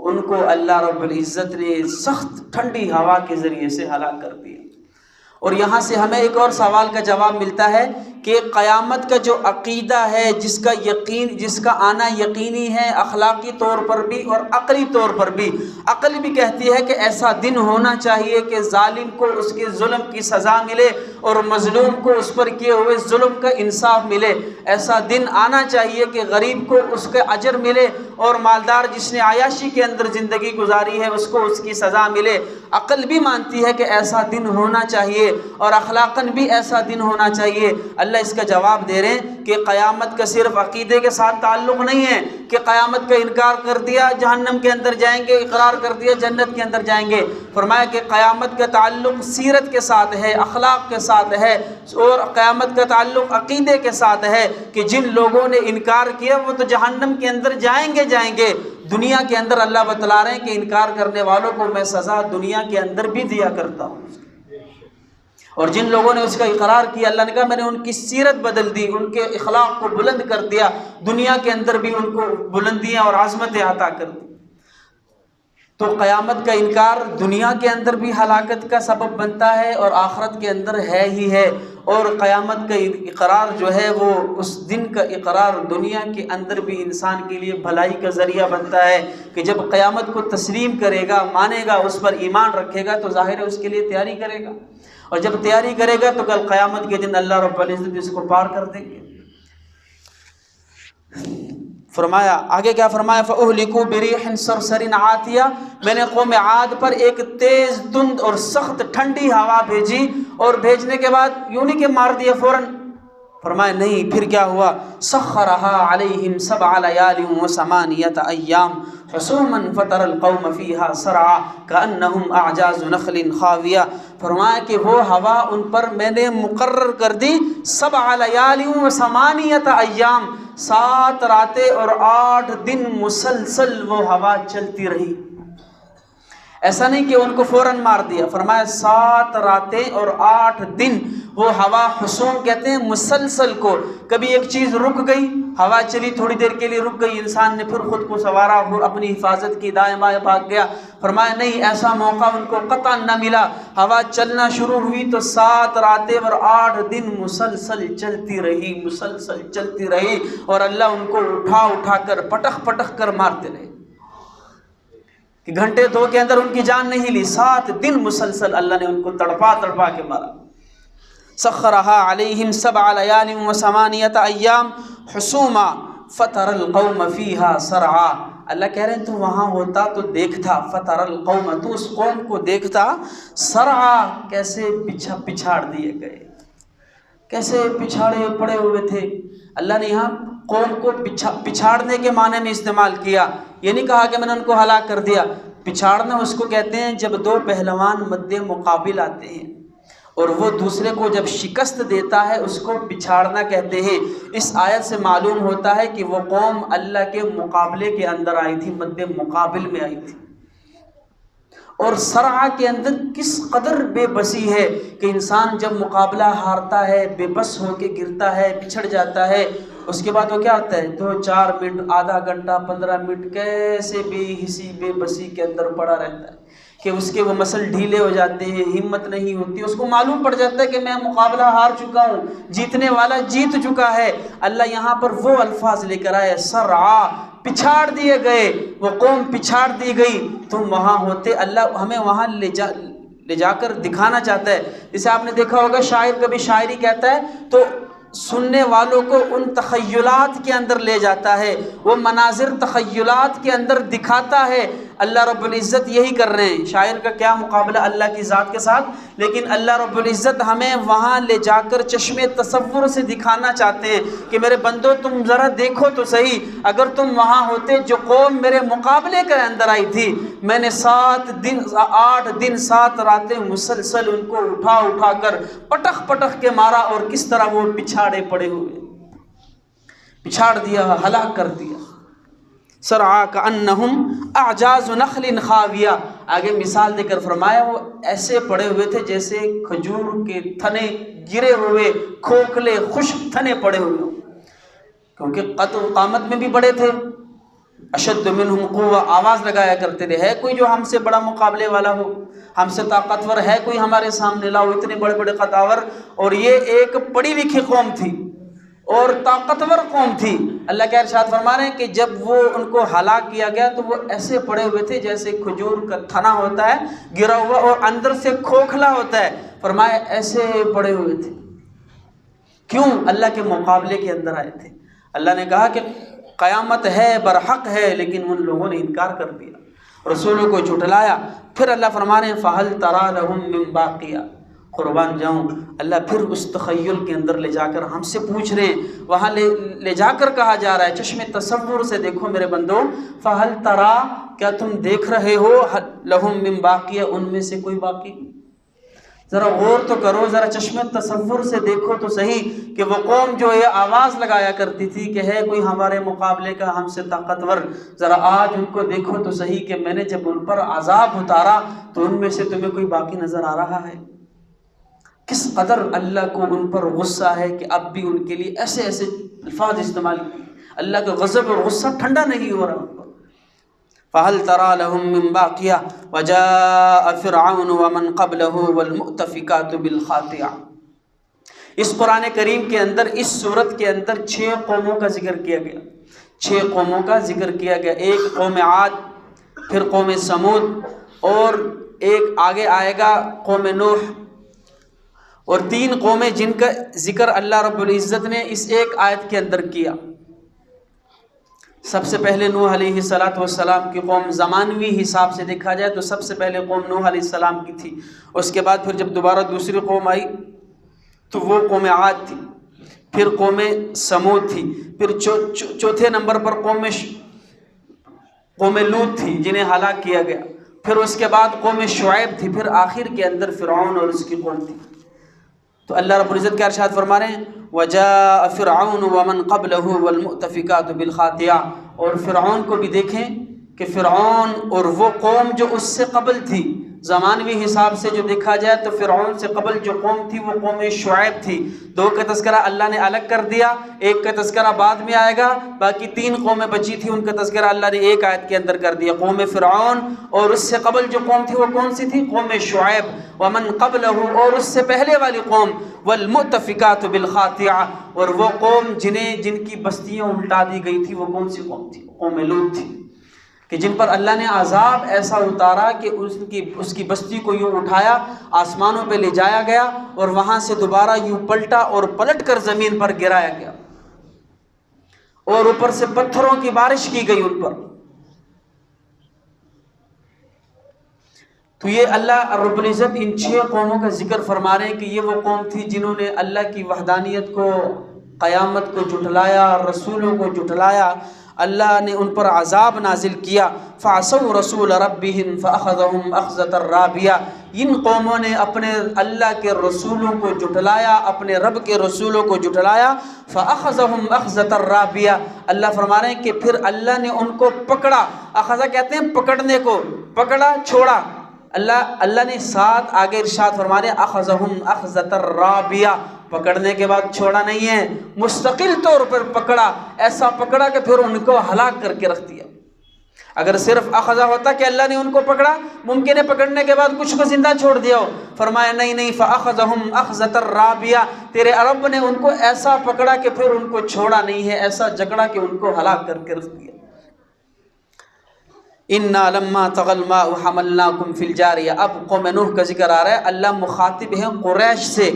S1: ان کو اللہ رب العزت نے سخت ٹھنڈی ہوا کے ذریعے سے ہلاک کر دیا۔ اور یہاں سے ہمیں ایک اور سوال کا جواب ملتا ہے کہ قیامت کا جو عقیدہ ہے، جس کا آنا یقینی ہے، اخلاقی طور پر بھی اور عقلی طور پر بھی۔ عقل بھی کہتی ہے کہ ایسا دن ہونا چاہیے کہ ظالم کو اس کے ظلم کی سزا ملے اور مظلوم کو اس پر کیے ہوئے ظلم کا انصاف ملے۔ ایسا دن آنا چاہیے کہ غریب کو اس کا اجر ملے اور مالدار جس نے عیاشی کے اندر زندگی گزاری ہے اس کو اس کی سزا ملے۔ عقل بھی مانتی ہے کہ ایسا دن ہونا چاہیے اور اخلاقاً بھی ایسا دن ہونا چاہیے۔ اللہ اس کا جواب دے رہے ہیں کہ قیامت کا صرف عقیدے کے ساتھ تعلق نہیں ہے کہ قیامت کا انکار کر دیا جہنم کے اندر جائیں گے، اقرار کر دیا جنت کے اندر جائیں گے۔ فرمایا کہ قیامت کا تعلق سیرت کے ساتھ ہے، اخلاق کے ساتھ ہے، اور قیامت کا تعلق عقیدے کے ساتھ ہے کہ جن لوگوں نے انکار کیا وہ تو جہنم کے اندر جائیں گے۔ دنیا کے اندر اللہ بتلا رہے ہیں کہ انکار کرنے والوں کو میں سزا دنیا کے اندر بھی دیا کرتا ہوں، اور جن لوگوں نے اس کا اقرار کیا، اللہ نے کہا میں نے ان کی سیرت بدل دی، ان کے اخلاق کو بلند کر دیا، دنیا کے اندر بھی ان کو بلندیاں اور عظمتیں عطا کر دی۔ تو قیامت کا انکار دنیا کے اندر بھی ہلاکت کا سبب بنتا ہے اور آخرت کے اندر ہے ہی ہے، اور قیامت کا اقرار جو ہے وہ اس دن کا اقرار دنیا کے اندر بھی انسان کے لیے بھلائی کا ذریعہ بنتا ہے کہ جب قیامت کو تسلیم کرے گا، مانے گا، اس پر ایمان رکھے گا تو ظاہر ہے اس کے لیے تیاری کرے گا، اور جب تیاری کرے گا تو کل قیامت کے دن اللہ رب العزت اس کو پار کر دیں گے۔ فرمایا آگے کیا فرمایا، فَأُهْلِكُوا بِرِيحٍ صَرْصَرٍ عَاتِيَةٍ، میں نے قوم عاد پر ایک تیز تند اور سخت ٹھنڈی ہوا بھیجی، اور بھیجنے کے بعد یوں نہیں کہ مار دیا فوراً، فرمایا نہیں، پھر کیا ہوا، سَخَّرَهَا عَلَيْهِمْ 7 لَيَالٍ و8 أَيَّامٍ حُسُومًا فَتَرَى الْقَوْمَ فِيهَا سَرْعَىٰ كَأَنَّهُمْ أَعْجَازُ نَخْلٍ خَاوِيَةٍ۔ فرمایا کہ وہ ہوا ان پر میں نے مقرر کر دی 7 لَيَالٍ و8 أَيَّامٍ، 7 راتیں اور 8 دن مسلسل وہ ہوا چلتی رہی۔ ایسا نہیں کہ ان کو فوراً مار دیا، فرمایا 7 راتیں اور 8 دن وہ ہوا، حسوم کہتے ہیں مسلسل کو، کبھی ایک چیز رک گئی، ہوا چلی تھوڑی دیر کے لیے رک گئی، انسان نے پھر خود کو سنوارا اور اپنی حفاظت کی، دائیں بائیں بھاگ گیا، فرمایا نہیں، ایسا موقع ان کو قطعا نہ ملا۔ ہوا چلنا شروع ہوئی تو 7 راتیں اور 8 دن مسلسل چلتی رہی، اور اللہ ان کو اٹھا کر پٹخ کر مارتے رہے کہ گھنٹے 2 کے اندر ان کی جان نہیں لی، 7 دن مسلسل اللہ نے ان کو تڑپا کے مارا۔ سخرها عليهم 7 ليال و8 أيام حسوما فترى القوم فيها سرعا۔ اللہ کہہ رہے ہیں تو وہاں ہوتا تو دیکھتا، فترى القوم، تو اس قوم کو دیکھتا، سرعا، کیسے پچھاڑ دیے گئے، کیسے پچھاڑے پڑے ہوئے تھے۔ اللہ نے یہاں قوم کو پچھاڑنے کے معنی میں استعمال کیا، یہ نہیں کہا کہ میں نے ان کو ہلاک کر دیا۔ پچھاڑنا اس کو کہتے ہیں جب دو پہلوان مد مقابل آتے ہیں اور وہ دوسرے کو جب شکست دیتا ہے، اس کو پچھاڑنا کہتے ہیں۔ اس آیت سے معلوم ہوتا ہے کہ وہ قوم اللہ کے مقابلے کے اندر آئی تھی، مد مقابل میں آئی تھی۔ اور صرعہ کے اندر کس قدر بے بسی ہے کہ انسان جب مقابلہ ہارتا ہے، بے بس ہو کے گرتا ہے، پچھڑ جاتا ہے، اس کے بعد وہ کیا ہوتا ہے، 2-4 منٹ، آدھا گھنٹہ، 15 منٹ کیسے بے حسی بے بسی کے اندر پڑا رہتا ہے کہ اس کے وہ مسل ڈھیلے ہو جاتے ہیں، ہمت نہیں ہوتی، اس کو معلوم پڑ جاتا ہے کہ میں مقابلہ ہار چکا ہوں، جیتنے والا جیت چکا ہے۔ اللہ یہاں پر وہ الفاظ لے کر آئے، صرعہ، پچھاڑ دیے گئے، وہ قوم پچھاڑ دی گئی، تم وہاں ہوتے۔ اللہ ہمیں وہاں لے جا کر دکھانا چاہتا ہے۔ جسے آپ نے دیکھا ہوگا شاعر کبھی شاعری کہتا ہے تو سننے والوں کو ان تخیلات کے اندر لے جاتا ہے، وہ مناظر تخیلات کے اندر دکھاتا ہے۔ اللہ رب العزت یہی کر رہے ہیں۔ شاعر کا کیا مقابلہ اللہ کی ذات کے ساتھ، لیکن اللہ رب العزت ہمیں وہاں لے جا کر چشمے تصور سے دکھانا چاہتے ہیں کہ میرے بندو تم ذرا دیکھو تو صحیح، اگر تم وہاں ہوتے، جو قوم میرے مقابلے کے اندر آئی تھی، میں نے 8 دن 7 راتیں مسلسل ان کو اٹھا کر پٹخ کے مارا، اور کس طرح وہ پچھاڑے پڑے ہوئے، پچھاڑ دیا، ہلاک کر دیا۔ صرعى كأنهم اعجاز نخل خاویہ، آگے مثال دے کر فرمایا وہ ایسے پڑے ہوئے تھے جیسے کھجور کے تھنے گرے ہوئے، کھوکھلے خشک تھنے پڑے ہوئے ہوں، کیونکہ قد و قامت میں بھی بڑے تھے۔ اشد منہم قوہ، آواز لگایا کرتے تھے، ہے کوئی جو ہم سے بڑا مقابلے والا ہو، ہم سے طاقتور ہے کوئی ہمارے سامنے لاؤ، اتنے بڑے بڑے قداور۔ اور یہ ایک پڑھی لکھی قوم تھی اور طاقتور قوم تھی۔ اللہ کا ارشاد فرما رہے ہیں کہ جب وہ ان کو ہلاک کیا گیا تو وہ ایسے پڑے ہوئے تھے جیسے کھجور کا تھنا ہوتا ہے گرا ہوا اور اندر سے کھوکھلا ہوتا ہے، فرمایا ایسے پڑے ہوئے تھے۔ کیوں؟ اللہ کے مقابلے کے اندر آئے تھے۔ اللہ نے کہا کہ قیامت ہے، برحق ہے، لیکن ان لوگوں نے انکار کر دیا، رسولوں کو جھٹلایا۔ پھر اللہ فرما رہے ہیں فَهَلْ تَرَى لَهُم مِّن بَاقِيَةٍ، قربان جاؤں اللہ پھر اس تخیل کے اندر لے جا کر ہم سے پوچھ رہے ہیں، وہاں لے جا کر کہا جا رہا ہے چشم تصور سے دیکھو میرے بندو، فَهَلْ تَرَى، کیا تم دیکھ رہے ہو، لَهُم مِّن بَاقِيَةٍ، ان میں سے کوئی باقی؟ ذرا غور تو کرو، ذرا چشم تصور سے دیکھو تو صحیح کہ وہ قوم جو یہ آواز لگایا کرتی تھی کہ ہے کوئی ہمارے مقابلے کا ہم سے طاقتور، ذرا آج ان کو دیکھو تو صحیح کہ میں نے جب ان پر عذاب اتارا تو ان میں سے تمہیں کوئی باقی نظر آ رہا ہے؟ کس قدر اللہ کو ان پر غصہ ہے کہ اب بھی ان کے لیے ایسے ایسے الفاظ استعمال کیے، اللہ کا غضب اور غصہ ٹھنڈا نہیں ہو رہا۔ فَهَلْ تَرَى لَهُم مِّن بَاقِيَةٍ وَجَاءَ فِرْعَوْنُ وَمَنْ قَبْلَهُ وَالْمُؤْتَفِكَاتُ بِالْخَاطِئَةِ۔ اس قرآن کریم کے اندر، اس سورت کے اندر 6 قوموں کا ذکر کیا گیا، 6 قوموں کا ذکر کیا گیا۔ ایک قوم عاد، پھر قوم سمود، اور ایک آگے آئے گا قوم نوح، اور 3 قومیں جن کا ذکر اللہ رب العزت نے اس ایک آیت کے اندر کیا۔ سب سے پہلے نوح علیہ السلام کی قوم، زمانوی حساب سے دیکھا جائے تو سب سے پہلے قوم نوح علیہ السلام کی تھی۔ اس کے بعد پھر جب دوبارہ دوسری قوم آئی تو وہ قوم عاد تھی، پھر قوم سمود تھی، پھر چوتھے نمبر پر قوم لوط تھی جنہیں ہلاک کیا گیا، پھر اس کے بعد قوم شعیب تھی، پھر آخر کے اندر فرعون اور اس کی قوم تھی۔ تو اللہ رب العزت کا ارشاد فرما رہے ہیں وَجَاءَ فِرْعَوْنُ وَمَنْ قَبْلَهُ وَالْمُؤْتَفِكَاتُ بِالْخَاطِئَةِ، اور فرعون کو بھی دیکھیں کہ فرعون اور وہ قوم جو اس سے قبل تھی، زمانوی حساب سے جو دیکھا جائے تو فرعون سے قبل جو قوم تھی وہ قوم شعیب تھی۔ 2 کا تذکرہ اللہ نے الگ کر دیا، ایک کا تذکرہ بعد میں آئے گا، باقی 3 قومیں بچی تھی ان کا تذکرہ اللہ نے ایک آیت کے اندر کر دیا، قوم فرعون، اور اس سے قبل جو قوم تھی وہ کون سی تھی؟ قوم شعیب، ومن قبلہ، اور اس سے پہلے والی قوم، والمؤتفکات بالخاطئہ، اور وہ قوم جن کی بستیاں الٹا دی گئی تھی وہ کون سی قوم تھی؟ قوم لوط تھی، کہ جن پر اللہ نے عذاب ایسا اتارا کہ اس کی بستی کو یوں اٹھایا، آسمانوں پہ لے جایا گیا اور وہاں سے دوبارہ یوں پلٹا اور پلٹ کر زمین پر گرایا گیا، اور اوپر سے پتھروں کی بارش کی گئی ان پر۔ تو یہ اللہ رب العزت ان 6 قوموں کا ذکر فرما رہے ہیں کہ یہ وہ قوم تھی جنہوں نے اللہ کی وحدانیت کو، قیامت کو جھٹلایا، رسولوں کو جھٹلایا، اللہ نے ان پر عذاب نازل کیا۔ فعصوا رسول ربهم فاخذهم اخذة رابیہ، ان قوموں نے اپنے اللہ کے رسولوں کو جھٹلایا، اپنے رب کے رسولوں کو جھٹلایا۔ فاخذهم اخذة رابیہ، اللہ فرما رہے ہیں کہ پھر اللہ نے ان کو پکڑا۔ اخذہ کہتے ہیں پکڑنے کو، پکڑا چھوڑا۔ اللہ نے ساتھ آگے ارشاد فرما رہے ہیں اخذهم اخذة رابیہ، پکڑنے کے بعد چھوڑا نہیں ہے، مستقل طور پر پکڑا، ایسا پکڑا کہ پھر ان کو ہلاک کر کے رکھ دیا۔ اگر صرف اخذہ ہوتا کہ اللہ نے ان کو پکڑا، ممکن ہے پکڑنے کے بعد کچھ کو زندہ چھوڑ دیا ہو، فرمایا نہیں، فاخذهم اخذة رابیہ، تیرے رب نے ان کو ایسا پکڑا کہ پھر ان کو چھوڑا نہیں ہے، ایسا جکڑا کہ ان کو ہلاک کر کے رکھ دیا۔ انا لما طغى الماء حملناكم في الجاریہ، اب قوم نوح کا ذکر آ رہا ہے، اللہ مخاطب ہے قریش سے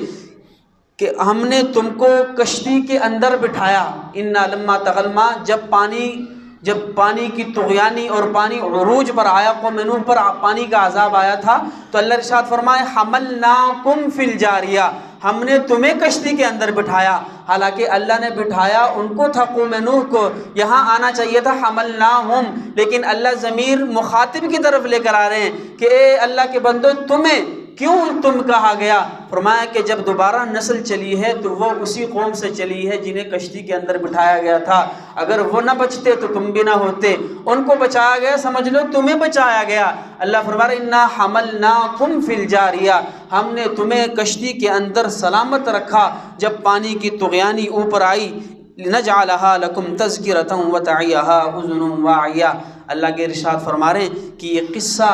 S1: کہ ہم نے تم کو کشتی کے اندر بٹھایا۔ انا لما طغى الماء، جب پانی کی طغیانی اور پانی عروج پر آیا، قوم نوح پر پانی کا عذاب آیا تھا، تو اللہ ارشاد فرمائے حملناکم فی الجاریہ، ہم نے تمہیں کشتی کے اندر بٹھایا۔ حالانکہ اللہ نے بٹھایا ان کو تھا، قوم نوح کو، یہاں آنا چاہیے تھا حملناہم، لیکن اللہ ضمیر مخاطب کی طرف لے کر آ رہے ہیں کہ اے اللہ کے بندو تمہیں کیوں تم کہا گیا؟ فرمایا کہ جب دوبارہ نسل چلی ہے تو وہ اسی قوم سے چلی ہے جنہیں کشتی کے اندر بٹھایا گیا تھا، اگر وہ نہ بچتے تو تم بھی نہ ہوتے، ان کو بچایا گیا، سمجھ لو تمہیں بچایا گیا۔ اللہ فرما رہا ہے انا حملناکم فی الجاریہ، ہم نے تمہیں کشتی کے اندر سلامت رکھا جب پانی کی طغیانی اوپر آئی، لنجعلھا لکم تذکرۃ وتعیھا اذن واعیہ۔ اللہ کے ارشاد فرما رہے ہیں کہ یہ قصہ،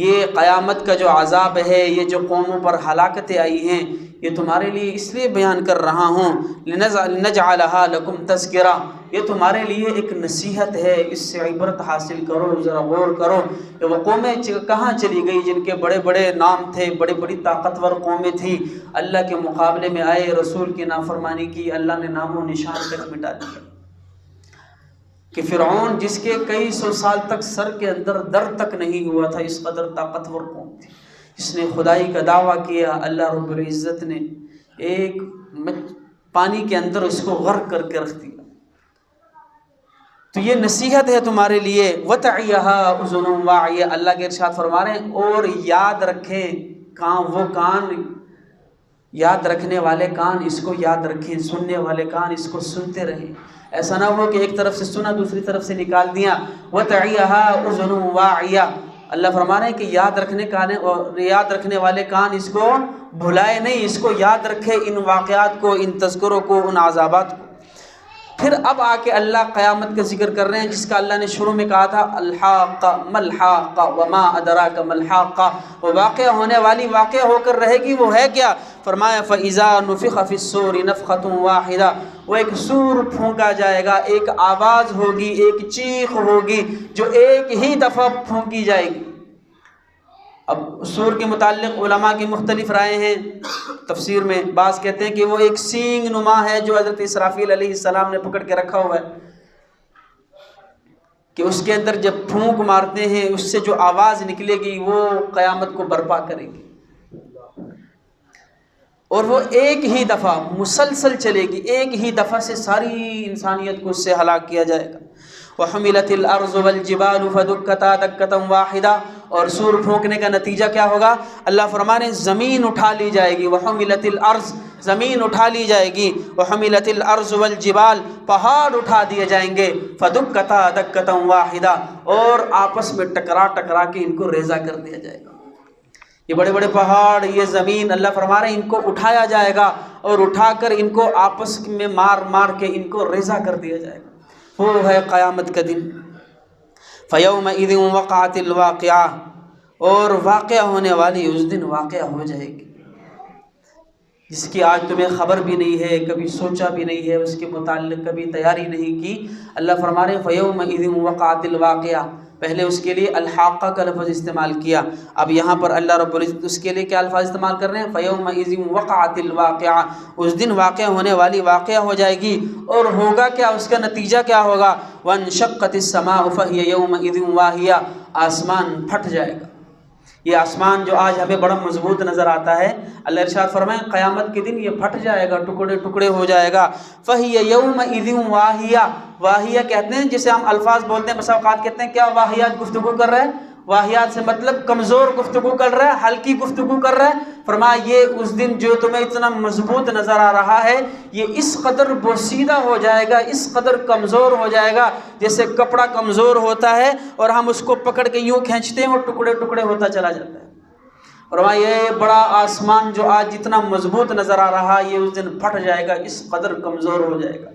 S1: یہ قیامت کا جو عذاب ہے، یہ جو قوموں پر ہلاکتیں آئی ہیں، یہ تمہارے لیے اس لیے بیان کر رہا ہوں، لنجعلھا لکم تذکرہ، یہ تمہارے لیے ایک نصیحت ہے، اس سے عبرت حاصل کرو، ذرا غور کرو کہ وہ قومیں کہاں چلی گئی جن کے بڑے بڑے نام تھے، بڑی بڑی طاقتور قومیں تھیں، اللہ کے مقابلے میں آئے، رسول کی نافرمانی کی، اللہ نے نام و نشان تک مٹا دیا۔ کہ فرعون جس کے کئی سو سال تک سر کے اندر درد تک نہیں ہوا تھا، اس قدر طاقتور قوم تھی، اس نے خدائی کا دعویٰ کیا، اللہ رب العزت نے ایک پانی کے اندر اس کو غرق کر کے رکھ دیا۔ تو یہ نصیحت ہے تمہارے لیے، وَتَعِيَهَا أُذُنٌ وَاعِيَةٌ، اللہ کے ارشاد فرما رہے ہیں، اور یاد رکھیں وہ کان، یاد رکھنے والے کان اس کو یاد رکھیں، سننے والے کان اس کو سنتے رہیں، ایسا نہ ہو کہ ایک طرف سے سنا دوسری طرف سے نکال دیا۔ وَتَعِيَهَا أُذُنٌ وَاعِيَةٌ، اللہ فرما رہے ہیں کہ یاد رکھنے والے کان اس کو بھلائے نہیں، اس کو یاد رکھے، ان واقعات کو، ان تذکروں کو، ان عذابات کو۔ پھر اب آ کے اللہ قیامت کا ذکر کر رہے ہیں، جس کا اللہ نے شروع میں کہا تھا الحاقہ ملحاقہ وما ادراک ملحاقہ، وہ واقع ہونے والی واقع ہو کر رہے گی، وہ ہے کیا؟ فرمایا فَإِذَا نُفِخَ فِي الصُّورِ نَفْخَةٌ وَاحِدَةٌ، وہ ایک سور پھونکا جائے گا، ایک آواز ہوگی، ایک چیخ ہوگی جو ایک ہی دفعہ پھونکی جائے گی۔ اب سور کے متعلق علماء کی مختلف رائے ہیں تفسیر میں، بعض کہتے ہیں کہ وہ ایک سینگ نما ہے جو حضرت اسرافیل علیہ السلام نے پکڑ کے رکھا ہوا ہے، کہ اس کے اندر جب پھونک مارتے ہیں اس سے جو آواز نکلے گی وہ قیامت کو برپا کرے گی، اور وہ ایک ہی دفعہ مسلسل چلے گی، ایک ہی دفعہ سے ساری انسانیت کو اس سے ہلاک کیا جائے گا۔ وَحُمِلَتِ الْأَرْضُ وَالْجِبَالُ فَدُكَّتَا دَكَّةً وَاحِدَةً، اور سور پھونکنے کا نتیجہ کیا ہوگا؟ اللہ فرمانے زمین اٹھا لی جائے گی، وَحُمِلَتِ الْأَرْضُ، زمین اٹھا لی جائے گی، وَحُمِلَتِ الْأَرْضُ وَالْجِبَالُ، پہاڑ اٹھا دیے جائیں گے، فَدُكَّتَا دَكَّةً وَاحِدَةً، اور آپس میں ٹکرا کے ان کو ریزہ کر دیا جائے گا۔ یہ بڑے بڑے پہاڑ، یہ زمین، اللہ فرما رہے ہیں ان کو اٹھایا جائے گا، اور اٹھا کر ان کو آپس میں مار کے ان کو ریزہ کر دیا جائے گا۔ وہ ہے قیامت کا دن۔ فَيَوْمَئِذٍ وَقَعَتِ الْوَاقِعَةُ، اور واقعہ ہونے والی اس دن واقعہ ہو جائے گی، جس کی آج تمہیں خبر بھی نہیں ہے، کبھی سوچا بھی نہیں ہے، اس کے متعلق کبھی تیاری نہیں کی۔ اللہ فرما رہے ہیں فَيَوْمَئِذٍ وَقَعَتِ الْوَاقِعَةُ، پہلے اس کے لیے الحاقہ کا لفظ استعمال کیا، اب یہاں پر اللہ رب العزت اس کے لیے کیا الفاظ استعمال کر رہے ہیں؟ فَيَوْمَئِذٍ وَقَعَتِ الْوَاقِعَةُ، اس دن واقع ہونے والی واقعہ ہو جائے گی، اور ہوگا کیا؟ اس کا نتیجہ کیا ہوگا؟ وَانشَقَّتِ السَّمَاءُ فَهِيَ يَوْمَئِذٍ وَاهِيَةٌ، آسمان پھٹ جائے گا، یہ آسمان جو آج ہمیں بڑا مضبوط نظر آتا ہے، اللہ ارشاد فرمائیں قیامت کے دن یہ پھٹ جائے گا، ٹکڑے ٹکڑے ہو جائے گا۔ فَهِيَ يَوْمَئِذٍ وَاهِيَةٌ، واہیہ کہتے ہیں جسے ہم الفاظ بولتے ہیں، بسا اوقات کہتے ہیں کیا واہیات گفتگو کر رہا ہے، واہیات سے مطلب کمزور گفتگو کر رہا ہے، ہلکی گفتگو کر رہا ہے۔ فرمایا یہ اس دن جو تمہیں اتنا مضبوط نظر آ رہا ہے یہ اس قدر بوسیدہ ہو جائے گا، اس قدر کمزور ہو جائے گا جیسے کپڑا کمزور ہوتا ہے اور ہم اس کو پکڑ کے یوں کھینچتے ہیں وہ ٹکڑے ٹکڑے ہوتا چلا جاتا ہے۔ اور یہ بڑا آسمان جو آج جتنا مضبوط نظر آ رہا ہے یہ اس دن پھٹ جائے گا، اس قدر کمزور ہو جائے گا۔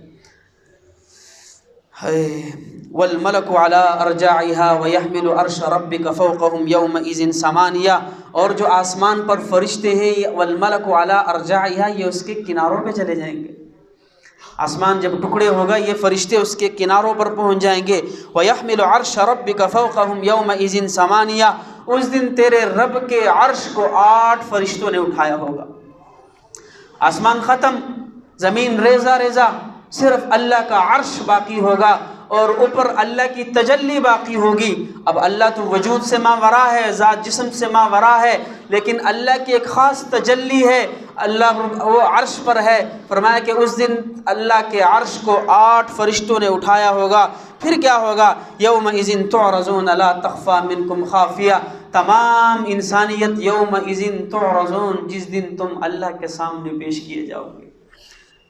S1: والملک علی ارجاعها ویحمل عرش ربک فوقهم یومئذ ثمانیہ، اور جو آسمان پر فرشتے ہیں والملک علی ارجاعها یہ اس کے کناروں پہ چلے جائیں گے۔ آسمان جب ٹکڑے ہوگا یہ فرشتے اس کے کناروں پر پہنچ جائیں گے۔ وَيَحْمِلُ عَرْشَ رَبِّكَ فَوْقَهُمْ يَوْمَئِذٍ ثَمَانِيَةٌ، اس دن تیرے رب کے عرش کو 8 فرشتوں نے اٹھایا ہوگا۔ آسمان ختم، زمین ریزہ ریزہ، صرف اللہ کا عرش باقی ہوگا اور اوپر اللہ کی تجلی باقی ہوگی۔ اب اللہ تو وجود سے ماورا ہے، ذات جسم سے ماورا ہے، لیکن اللہ کی ایک خاص تجلی ہے، اللہ وہ عرش پر ہے۔ فرمایا کہ اس دن اللہ کے عرش کو 8 فرشتوں نے اٹھایا ہوگا۔ پھر کیا ہوگا؟ یومئذ تعرضون لا تخفی منکم خافیہ، تمام انسانیت یومئذ تعرضون، جس دن تم اللہ کے سامنے پیش کیے جاؤ گے۔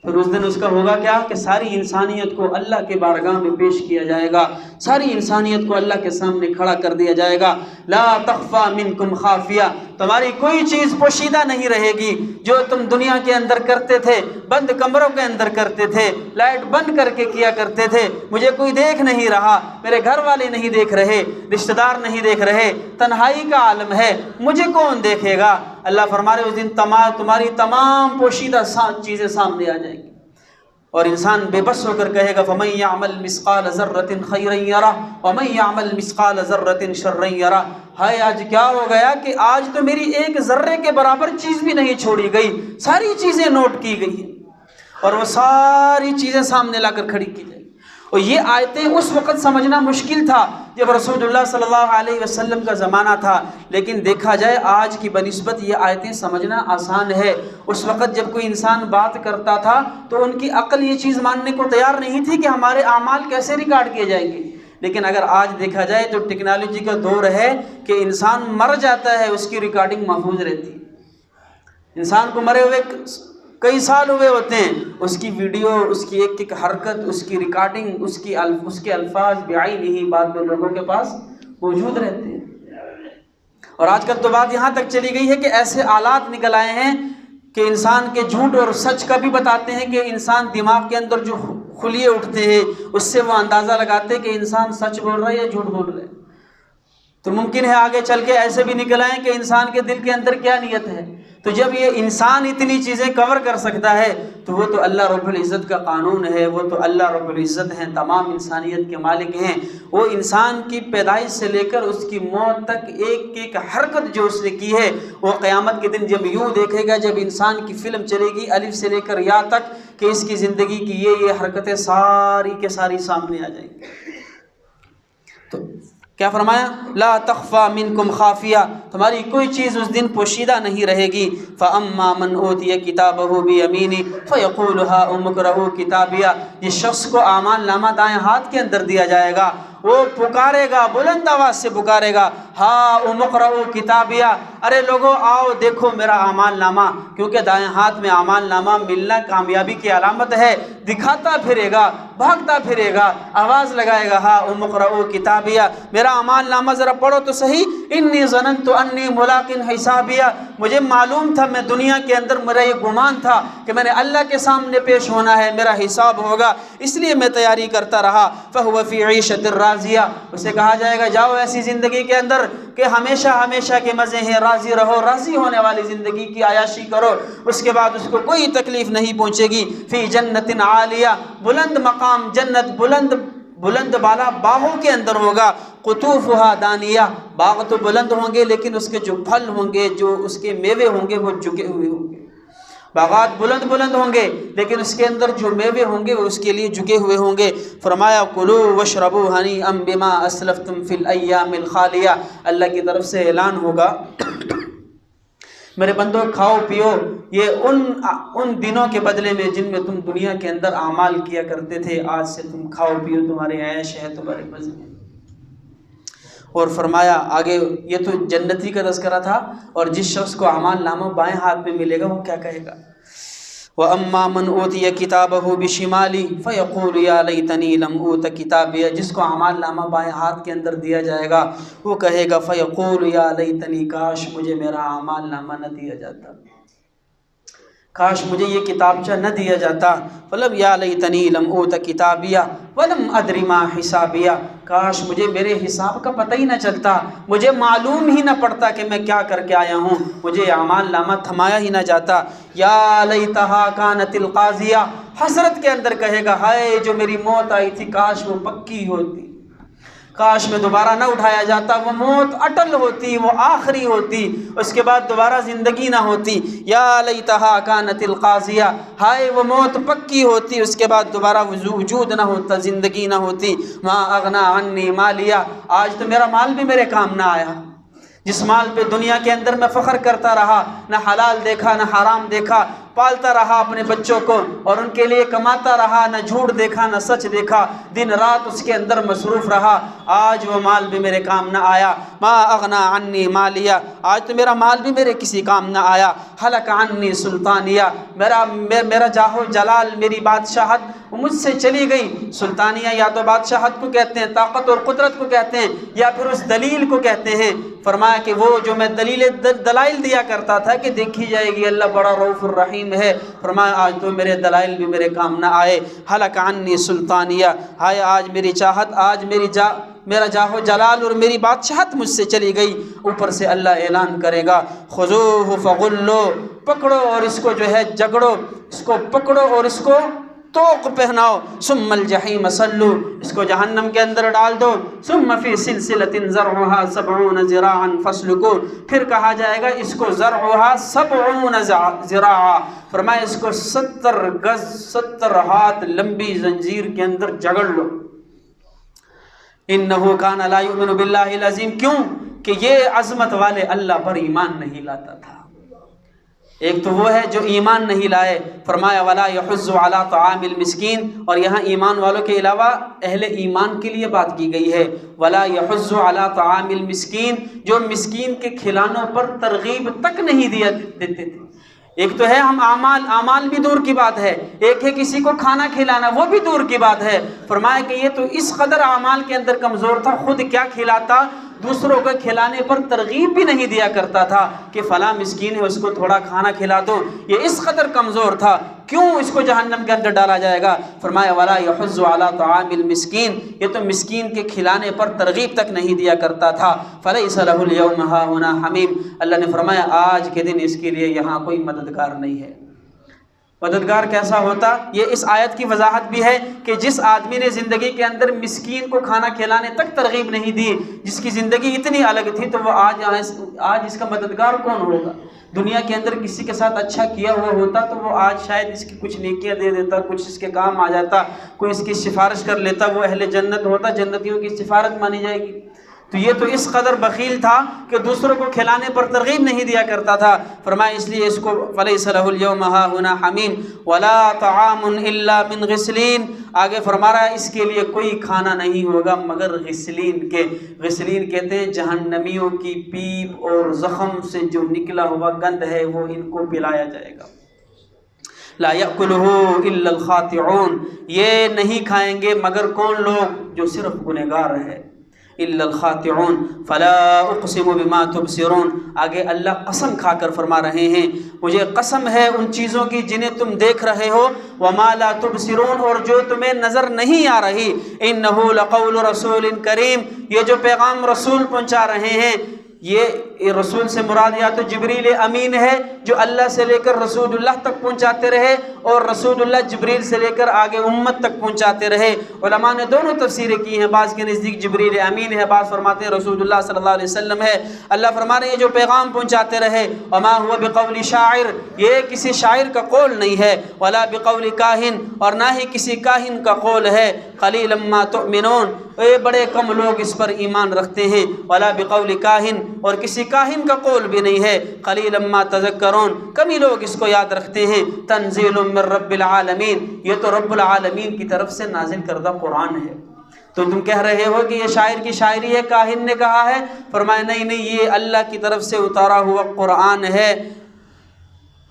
S1: پھر اس دن اس کا ہوگا کیا کہ ساری انسانیت کو اللہ کے بارگاہ میں پیش کیا جائے گا، ساری انسانیت کو اللہ کے سامنے کھڑا کر دیا جائے گا۔ لا تخفی منکم خافیہ، تمہاری کوئی چیز پوشیدہ نہیں رہے گی۔ جو تم دنیا کے اندر کرتے تھے، بند کمروں کے اندر کرتے تھے، لائٹ بند کر کے کیا کرتے تھے، مجھے کوئی دیکھ نہیں رہا، میرے گھر والے نہیں دیکھ رہے، رشتہ دار نہیں دیکھ رہے، تنہائی کا عالم ہے، مجھے کون دیکھے گا؟ اللہ فرما رہے اس دن تمہاری تمام پوشیدہ چیزیں سامنے آ جائیں گی اور انسان بے بس ہو کر کہے گا فَمَن يَعْمَلْ مِثْقَالَ ذَرَّةٍ خَيْرًا يَرَهُ وَمَن يَعْمَلْ مِثْقَالَ ذَرَّةٍ شَرًّا يَرَهُ۔ ہائے آج کیا ہو گیا کہ آج تو میری ایک ذرے کے برابر چیز بھی نہیں چھوڑی گئی، ساری چیزیں نوٹ کی گئی ہیں اور وہ ساری چیزیں سامنے لا کر کھڑی کی جائیں۔ اور یہ آیتیں اس وقت سمجھنا مشکل تھا جب رسول اللہ صلی اللہ علیہ وسلم کا زمانہ تھا، لیکن دیکھا جائے آج کی بنسبت یہ آیتیں سمجھنا آسان ہے۔ اس وقت جب کوئی انسان بات کرتا تھا تو ان کی عقل یہ چیز ماننے کو تیار نہیں تھی کہ ہمارے اعمال کیسے ریکارڈ کیے جائیں گے۔ لیکن اگر آج دیکھا جائے تو ٹیکنالوجی کا دور ہے کہ انسان مر جاتا ہے اس کی ریکارڈنگ محفوظ رہتی ہے۔ انسان کو مرے ہوئے کئی سال ہوئے ہوتے ہیں، اس کی ویڈیو، اس کی ایک ایک حرکت، اس کی ریکارڈنگ، اس کے الفاظ بعینہ بعد میں لوگوں کے پاس موجود رہتے ہیں۔ اور آج کل تو بات یہاں تک چلی گئی ہے کہ ایسے آلات نکل آئے ہیں کہ انسان کے جھوٹ اور سچ کا بھی بتاتے ہیں، کہ انسان دماغ کے اندر جو خلیے اٹھتے ہیں اس سے وہ اندازہ لگاتے ہیں کہ انسان سچ بول رہا ہے یا جھوٹ بول رہا ہے۔ تو ممکن ہے آگے چل کے ایسے بھی نکل آئیں کہ انسان کے دل کے اندر کیا نیت ہے۔ تو جب یہ انسان اتنی چیزیں کور کر سکتا ہے تو وہ تو اللہ رب العزت کا قانون ہے، وہ تو اللہ رب العزت ہیں، تمام انسانیت کے مالک ہیں۔ وہ انسان کی پیدائش سے لے کر اس کی موت تک ایک ایک حرکت جو اس نے کی ہے وہ قیامت کے دن جب یوں دیکھے گا، جب انسان کی فلم چلے گی الف سے لے کر یا تک کہ اس کی زندگی کی یہ حرکتیں ساری کے ساری سامنے آ جائیں گی۔ تو کیا فرمایا؟ لا تخفی منکم خافیہ، تمہاری کوئی چیز اس دن پوشیدہ نہیں رہے گی۔ فاما من اوتی کتابہ بیمینہ فیقول ہاؤم اقرؤوا کتابیہ، جس شخص کو اعمال نامہ دائیں ہاتھ کے اندر دیا جائے گا وہ پکارے گا، بلند آواز سے پکارے گا، ہاؤم اقرؤوا کتابیہ، ارے لوگو آؤ دیکھو میرا اعمال نامہ، کیونکہ دائیں ہاتھ میں اعمال نامہ ملنا کامیابی کی علامت ہے۔ دکھاتا پھرے گا، بھاگتا پھرے گا، آواز لگائے گا، ہاؤم اقرؤوا کتابیہ، میرا اعمال نامہ ذرا پڑھو تو صحیح، انی ظننت انی ملاق حسابیہ، مجھے معلوم تھا، میں دنیا کے اندر میرا یہ گمان تھا کہ میں نے اللہ کے سامنے پیش ہونا ہے، میرا حساب ہوگا، اس لیے میں تیاری کرتا رہا۔ فہو فی عیشۃ راضیہ، اسے کہا جائے گا جاؤ ایسی زندگی کے اندر کہ ہمیشہ ہمیشہ کے مزے ہیں، راضی رہو، راضی ہونے والی زندگی کی عیاشی کرو، اس کے بعد اس کو کوئی تکلیف نہیں پہنچے گی۔ فی جنت عالیہ، بلند مقام، جنت بلند بالا باغوں کے اندر ہوگا۔ قطوفہا دانیہ، باغ تو بلند ہوں گے لیکن اس کے جو پھل ہوں گے، جو اس کے میوے ہوں گے وہ جھکے ہوئے ہوں گے۔ باغات بلند بلند ہوں گے لیکن اس کے اندر جو میوے ہوں گے وہ اس کے لیے جھکے ہوئے ہوں گے۔ فرمایا کلوا واشربوا ہنیئا بما اسلفتم فی الایام الخالیہ، اللہ کی طرف سے اعلان ہوگا میرے بندو کھاؤ پیو یہ ان دنوں کے بدلے میں جن میں تم دنیا کے اندر اعمال کیا کرتے تھے، آج سے تم کھاؤ پیو، تمہارے عیش ہے، تمہارے مزے ہیں۔ اور فرمایا آگے، یہ تو جنتی کا تذکرہ تھا، اور جس شخص کو اعمال نامہ بائیں ہاتھ میں ملے گا وہ کیا کہے گا؟ وَأَمَّا مَنْ أُوتِيَ كِتَابَهُ بِشِمَالِهِ فَيَقُولُ يَا لَيْتَنِي لَمْ أُوتَ كِتَابِيَهْ، جس کو اعمال نامہ بائیں ہاتھ کے اندر دیا جائے گا وہ کہے گا فَيَقُولُ يَا لَيْتَنِي، کاش مجھے میرا اعمال نامہ نہ دیا جاتا، کاش مجھے یہ کتابچہ نہ دیا جاتا۔ فلم یا لیتنی لم اوت کتابیہ ولم ادری ما حسابیہ، کاش مجھے میرے حساب کا پتہ ہی نہ چلتا، مجھے معلوم ہی نہ پڑتا کہ میں کیا کر کے آیا ہوں، مجھے اعمال نامہ تھمایا ہی نہ جاتا۔ یا لیتہا کانت القاضیہ، حسرت کے اندر کہے گا ہائے جو میری موت آئی تھی کاش وہ پکی ہوتی، کاش میں دوبارہ نہ اٹھایا جاتا، وہ موت اٹل ہوتی، وہ آخری ہوتی، اس کے بعد دوبارہ زندگی نہ ہوتی۔ یا لیتہا کانت القاضیہ، ہائے وہ موت پکی ہوتی، اس کے بعد دوبارہ وجود نہ ہوتا، زندگی نہ ہوتی۔ ما اغنی عنی مالیہ، آج تو میرا مال بھی میرے کام نہ آیا، جس مال پہ دنیا کے اندر میں فخر کرتا رہا، نہ حلال دیکھا نہ حرام دیکھا، پالتا رہا اپنے بچوں کو اور ان کے لیے کماتا رہا، نہ جھوٹ دیکھا نہ سچ دیکھا، دن رات اس کے اندر مصروف رہا، آج وہ مال بھی میرے کام نہ آیا۔ ما اغنی عنی مالیہ، آج تو میرا مال بھی میرے کسی کام نہ آیا۔ ہلک عنی سلطانیہ، میرا جاہ و جلال، میری بادشاہت وہ مجھ سے چلی گئی۔ سلطانیہ یا تو بادشاہت کو کہتے ہیں، طاقت اور قدرت کو کہتے ہیں، یا پھر اس دلیل کو کہتے ہیں۔ فرمایا کہ وہ جو میں دلائل دیا کرتا تھا کہ دیکھی جائے گی اللہ بڑا رؤوف الرحیم ہے، فرمایا آج تو میرے دلائل بھی میرے کام نہ آئے۔ ہلک عنی سلطانیہ، ہائے آج میری چاہت، آج میرا جاہ و جلال اور میری بادشاہت مجھ سے چلی گئی۔ اوپر سے اللہ اعلان کرے گا خذوہ فغلو، پکڑو اور اس کو جو ہے جگڑو، اس کو پکڑو اور اس کو توق پہناؤ، ثم الجحیم صلو، اس کو جہنم کے اندر ڈال دو، ثم فی سلسلۃ ذرعها 70 ذراعا فاسلکو، پھر کہا جائے گا اس کو ذرعها 70 ذراعا، فرمایا اس کو 70 گز 70 ہاتھ لمبی زنجیر کے اندر جگڑ لو۔ انہ کان لا یؤمن باللہ العظیم، کیوں کہ یہ عظمت والے اللہ پر ایمان نہیں لاتا تھا۔ ایک تو وہ ہے جو ایمان نہیں لائے، فرمایا ولا یحض علی طعام المسکین، اور یہاں ایمان والوں کے علاوہ اہل ایمان کے لیے بات کی گئی ہے، ولا یحض علی طعام المسکین، جو مسکین کے کھلانوں پر ترغیب تک نہیں دیتے تھے۔ ایک تو ہے ہم اعمال بھی دور کی بات ہے، ایک ہے کسی کو کھانا کھلانا وہ بھی دور کی بات ہے۔ فرمایا کہ یہ تو اس قدر اعمال کے اندر کمزور تھا، خود کیا کھلاتا، دوسروں کو کھلانے پر ترغیب بھی نہیں دیا کرتا تھا کہ فلاں مسکین ہے اس کو تھوڑا کھانا کھلا دو، یہ اس قدر کمزور تھا، کیوں اس کو جہنم کے اندر ڈالا جائے گا؟ فرمایا ولا یحض علی طعام المسکین، یہ تو مسکین کے کھلانے پر ترغیب تک نہیں دیا کرتا تھا۔ فلیس لہ اليوم ہاہنا حمیم، اللہ نے فرمایا آج کے دن اس کے لیے یہاں کوئی مددگار نہیں ہے۔ مددگار کیسا ہوتا؟ یہ اس آیت کی وضاحت بھی ہے کہ جس آدمی نے زندگی کے اندر مسکین کو کھانا کھلانے تک ترغیب نہیں دی، جس کی زندگی اتنی الگ تھی، تو وہ آج اس کا مددگار کون ہوگا؟ دنیا کے اندر کسی کے ساتھ اچھا کیا ہوا ہوتا تو وہ آج شاید اس کی کچھ نیکیاں دے دیتا، کچھ اس کے کام آ جاتا، کوئی اس کی سفارش کر لیتا، وہ اہل جنت ہوتا، جنتیوں کی سفارت مانی جائے گی۔ تو یہ تو اس قدر بخیل تھا کہ دوسروں کو کھلانے پر ترغیب نہیں دیا کرتا تھا۔ فرمایا اس لیے اس کو فلیس لہ اليوم ہاہنا حمیم ولا طعام الا من غسلین، آگے فرما رہا ہے اس کے لیے کوئی کھانا نہیں ہوگا مگر غسلین کے۔ غسلین کہتے ہیں جہنمیوں کی پیپ اور زخم سے جو نکلا ہوا گند ہے وہ ان کو پلایا جائے گا۔ لا یأکلہ الا الخاطئون، یہ نہیں کھائیں گے مگر کون لوگ؟ جو صرف گنہگار ہے۔ الا الخاطئون فلا اقسم بما تبصرون، آگے اللہ قسم کھا کر فرما رہے ہیں مجھے قسم ہے ان چیزوں کی جنہیں تم دیکھ رہے ہو، وما لا تبصرون، اور جو تمہیں نظر نہیں آ رہی۔ انہ لقول رسول کریم، یہ جو پیغام رسول پہنچا رہے ہیں یہ رسول سے مراد یا تو جبریل امین ہے جو اللہ سے لے کر رسول اللہ تک پہنچاتے رہے، اور رسول اللہ جبریل سے لے کر آگے امت تک پہنچاتے رہے۔ علماء نے دونوں تفسیریں کی ہیں، بعض کے نزدیک جبریل امین ہے، بعض فرماتے ہیں رسول اللہ صلی اللہ علیہ وسلم ہے۔ اللہ فرما رہے ہیں جو پیغام پہنچاتے رہے، وما هو بقول شاعر، یہ کسی شاعر کا قول نہیں ہے، ولا بقول کاہن، اور نہ ہی کسی کاہن کا قول ہے، قلیلا ما تؤمنون، اے بڑے کم لوگ اس پر ایمان رکھتے ہیں، ولا بقول کاہن، اور کسی کاہن کا قول بھی نہیں ہے، قلیلا ما تذکرون، کم ہی لوگ اس کو یاد رکھتے ہیں۔ تنزیل من رب العالمین، یہ تو رب العالمین کی طرف سے نازل کردہ قرآن ہے۔ تو تم کہہ رہے ہو کہ یہ شاعر کی شاعری ہے، کاہن نے کہا ہے، فرمایا نہیں، یہ اللہ کی طرف سے اتارا ہوا قرآن ہے۔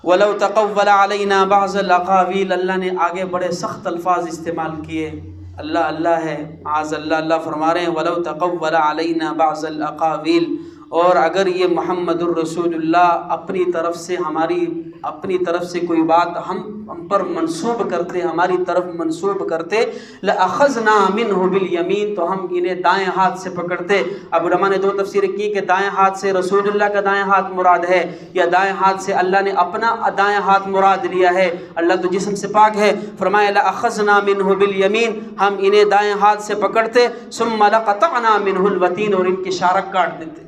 S1: وَلَوْ تَقَوَّلَ عَلَيْنَا بَعْضَ الْأَقَاوِيلِ، اللہ نے آگے بڑے سخت الفاظ استعمال کیے، اللہ ہے، معاذ اللہ فرما رہے ہیں وَلَوْ تَقَوَّلَ عَلَيْنَا بَعْضَ الْأَقَاوِيلِ، اور اگر یہ محمد الرسول اللہ اپنی طرف سے کوئی بات ہم پر منسوب کرتے، ہماری طرف منسوب کرتے، لَأَخَذْنَا مِنْهُ بِالْيَمِينِ، تو ہم انہیں دائیں ہاتھ سے پکڑتے۔ اب علماء نے دو تفسیریں کی کہ دائیں ہاتھ سے رسول اللہ کا دائیں ہاتھ مراد ہے، یا دائیں ہاتھ سے اللہ نے اپنا دائیں ہاتھ مراد لیا ہے، اللہ تو جسم سے پاک ہے۔ فرمایا لَأَخَذْنَا مِنْهُ بِالْيَمِينِ، ہم انہیں دائیں ہاتھ سے پکڑتے، ثُمَّ لَقَطَعْنَا مِنْهُ الْوَتِينَ، اور ان کی شارک کاٹ دیتے۔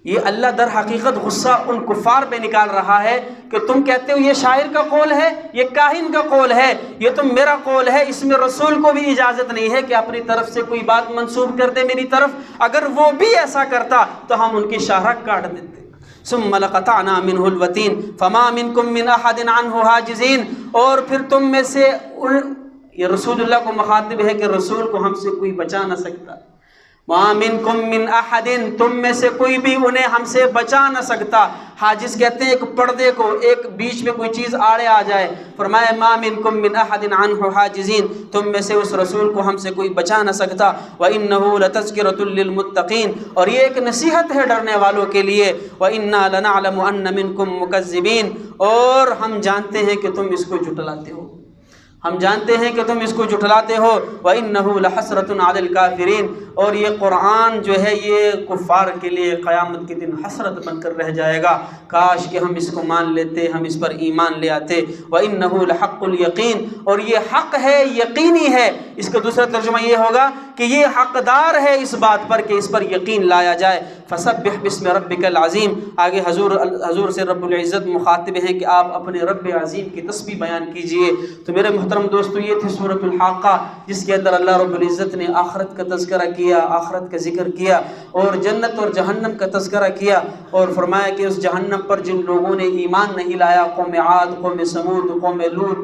S1: یہ اللہ در حقیقت غصہ ان کفار پہ نکال رہا ہے کہ تم کہتے ہو یہ شاعر کا قول ہے، یہ کاہن کا قول ہے، یہ تو میرا قول ہے، اس میں رسول کو بھی اجازت نہیں ہے کہ اپنی طرف سے کوئی بات منسوب کر دے میری طرف، اگر وہ بھی ایسا کرتا تو ہم ان کی شاہرگ کاٹ دیتے۔ ثم لقطعنا منه الوتين فما منكم من احد عنه حاجزين، اور پھر تم میں سے یہ رسول اللہ کو مخاطب ہے کہ رسول کو ہم سے کوئی بچا نہ سکتا۔ وَمَا مِنْكُمْ مِنْ أَحَدٍ، تم میں سے کوئی بھی انہیں ہم سے بچا نہ سکتا۔ حاجز کہتے ہیں ایک پردے کو، ایک بیچ میں کوئی چیز آڑے آ جائے۔ فرمایا مَا مِنْكُمْ مِنْ أَحَدٍ عَنْهُ حَاجِزِينَ، تم میں سے اس رسول کو ہم سے کوئی بچا نہ سکتا۔ وَإِنَّهُ لَتَذْكِرَةٌ لِّلْمُتَّقِينَ، اور یہ ایک نصیحت ہے ڈرنے والوں کے لیے۔ وَإِنَّا لَنَعْلَمُ أَنَّ مِنْكُمْ مُكَذِّبِينَ، اور ہم جانتے ہیں کہ تم اس کو جھٹلاتے ہو، ہم جانتے ہیں کہ تم اس کو جھٹلاتے ہو۔ وَإِنَّهُ لَحَسْرَةٌ عَلَى الْكَافِرِينَ، اور یہ قرآن جو ہے یہ کفار کے لیے قیامت کے دن حسرت بن کر رہ جائے گا، کاش کہ ہم اس کو مان لیتے، ہم اس پر ایمان لے آتے۔ وَإِنَّهُ لَحَقُّ الْيَقِينَ، اور یہ حق ہے، یقینی ہے۔ اس کا دوسرا ترجمہ یہ ہوگا کہ یہ حقدار ہے اس بات پر کہ اس پر یقین لایا جائے۔ فَسَبِّحْ بِاسْمِ رَبِّكَ الْعَظِيمِ، آگے حضور سے رب العزت مخاطب ہیں کہ آپ اپنے رب عظیم کی تسبیح بیان کیجئے۔ تو میرے محترم دوستو، یہ تھی سورۃ الحاقہ، جس کے اندر اللہ رب العزت نے آخرت کا تذکرہ کیا، آخرت کا ذکر کیا، اور جنت اور جہنم کا تذکرہ کیا، اور فرمایا کہ اس جہنم پر جن لوگوں نے ایمان نہیں لایا، قوم عاد، قوم سمود، قوم لوط،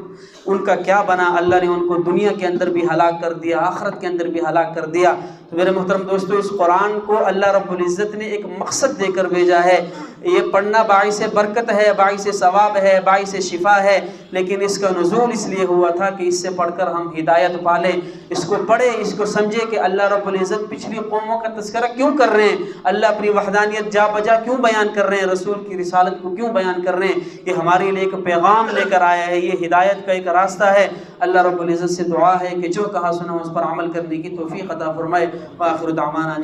S1: ان کا کیا بنا۔ اللہ نے ان کو دنیا کے اندر بھی ہلاک کر دیا، آخرت کے اندر بھی ہلاک کر دیا۔ تو میرے محترم دوستو، اس قرآن کو اللہ رب العزت نے ایک مقصد دے کر بھیجا ہے۔ یہ پڑھنا باعث برکت ہے، باعث ثواب ہے، باعث شفا ہے، لیکن اس کا نزول اس لیے ہوا تھا کہ اس سے پڑھ کر ہم ہدایت پالیں۔ اس کو پڑھیں، اس کو سمجھیں کہ اللہ رب العزت پچھلی قوموں کا تذکرہ کیوں کر رہے ہیں، اللہ اپنی وحدانیت جا بجا کیوں بیان کر رہے ہیں، رسول کی رسالت کو کیوں بیان کر رہے ہیں۔ یہ ہمارے لیے ایک پیغام لے کر آیا ہے، یہ ہدایت کا ایک راستہ ہے۔ اللہ رب العزت سے دعا ہے کہ جو کہا سنا اس پر عمل کرنے کی توفیق عطا فرمائے۔ وآخر دعوانا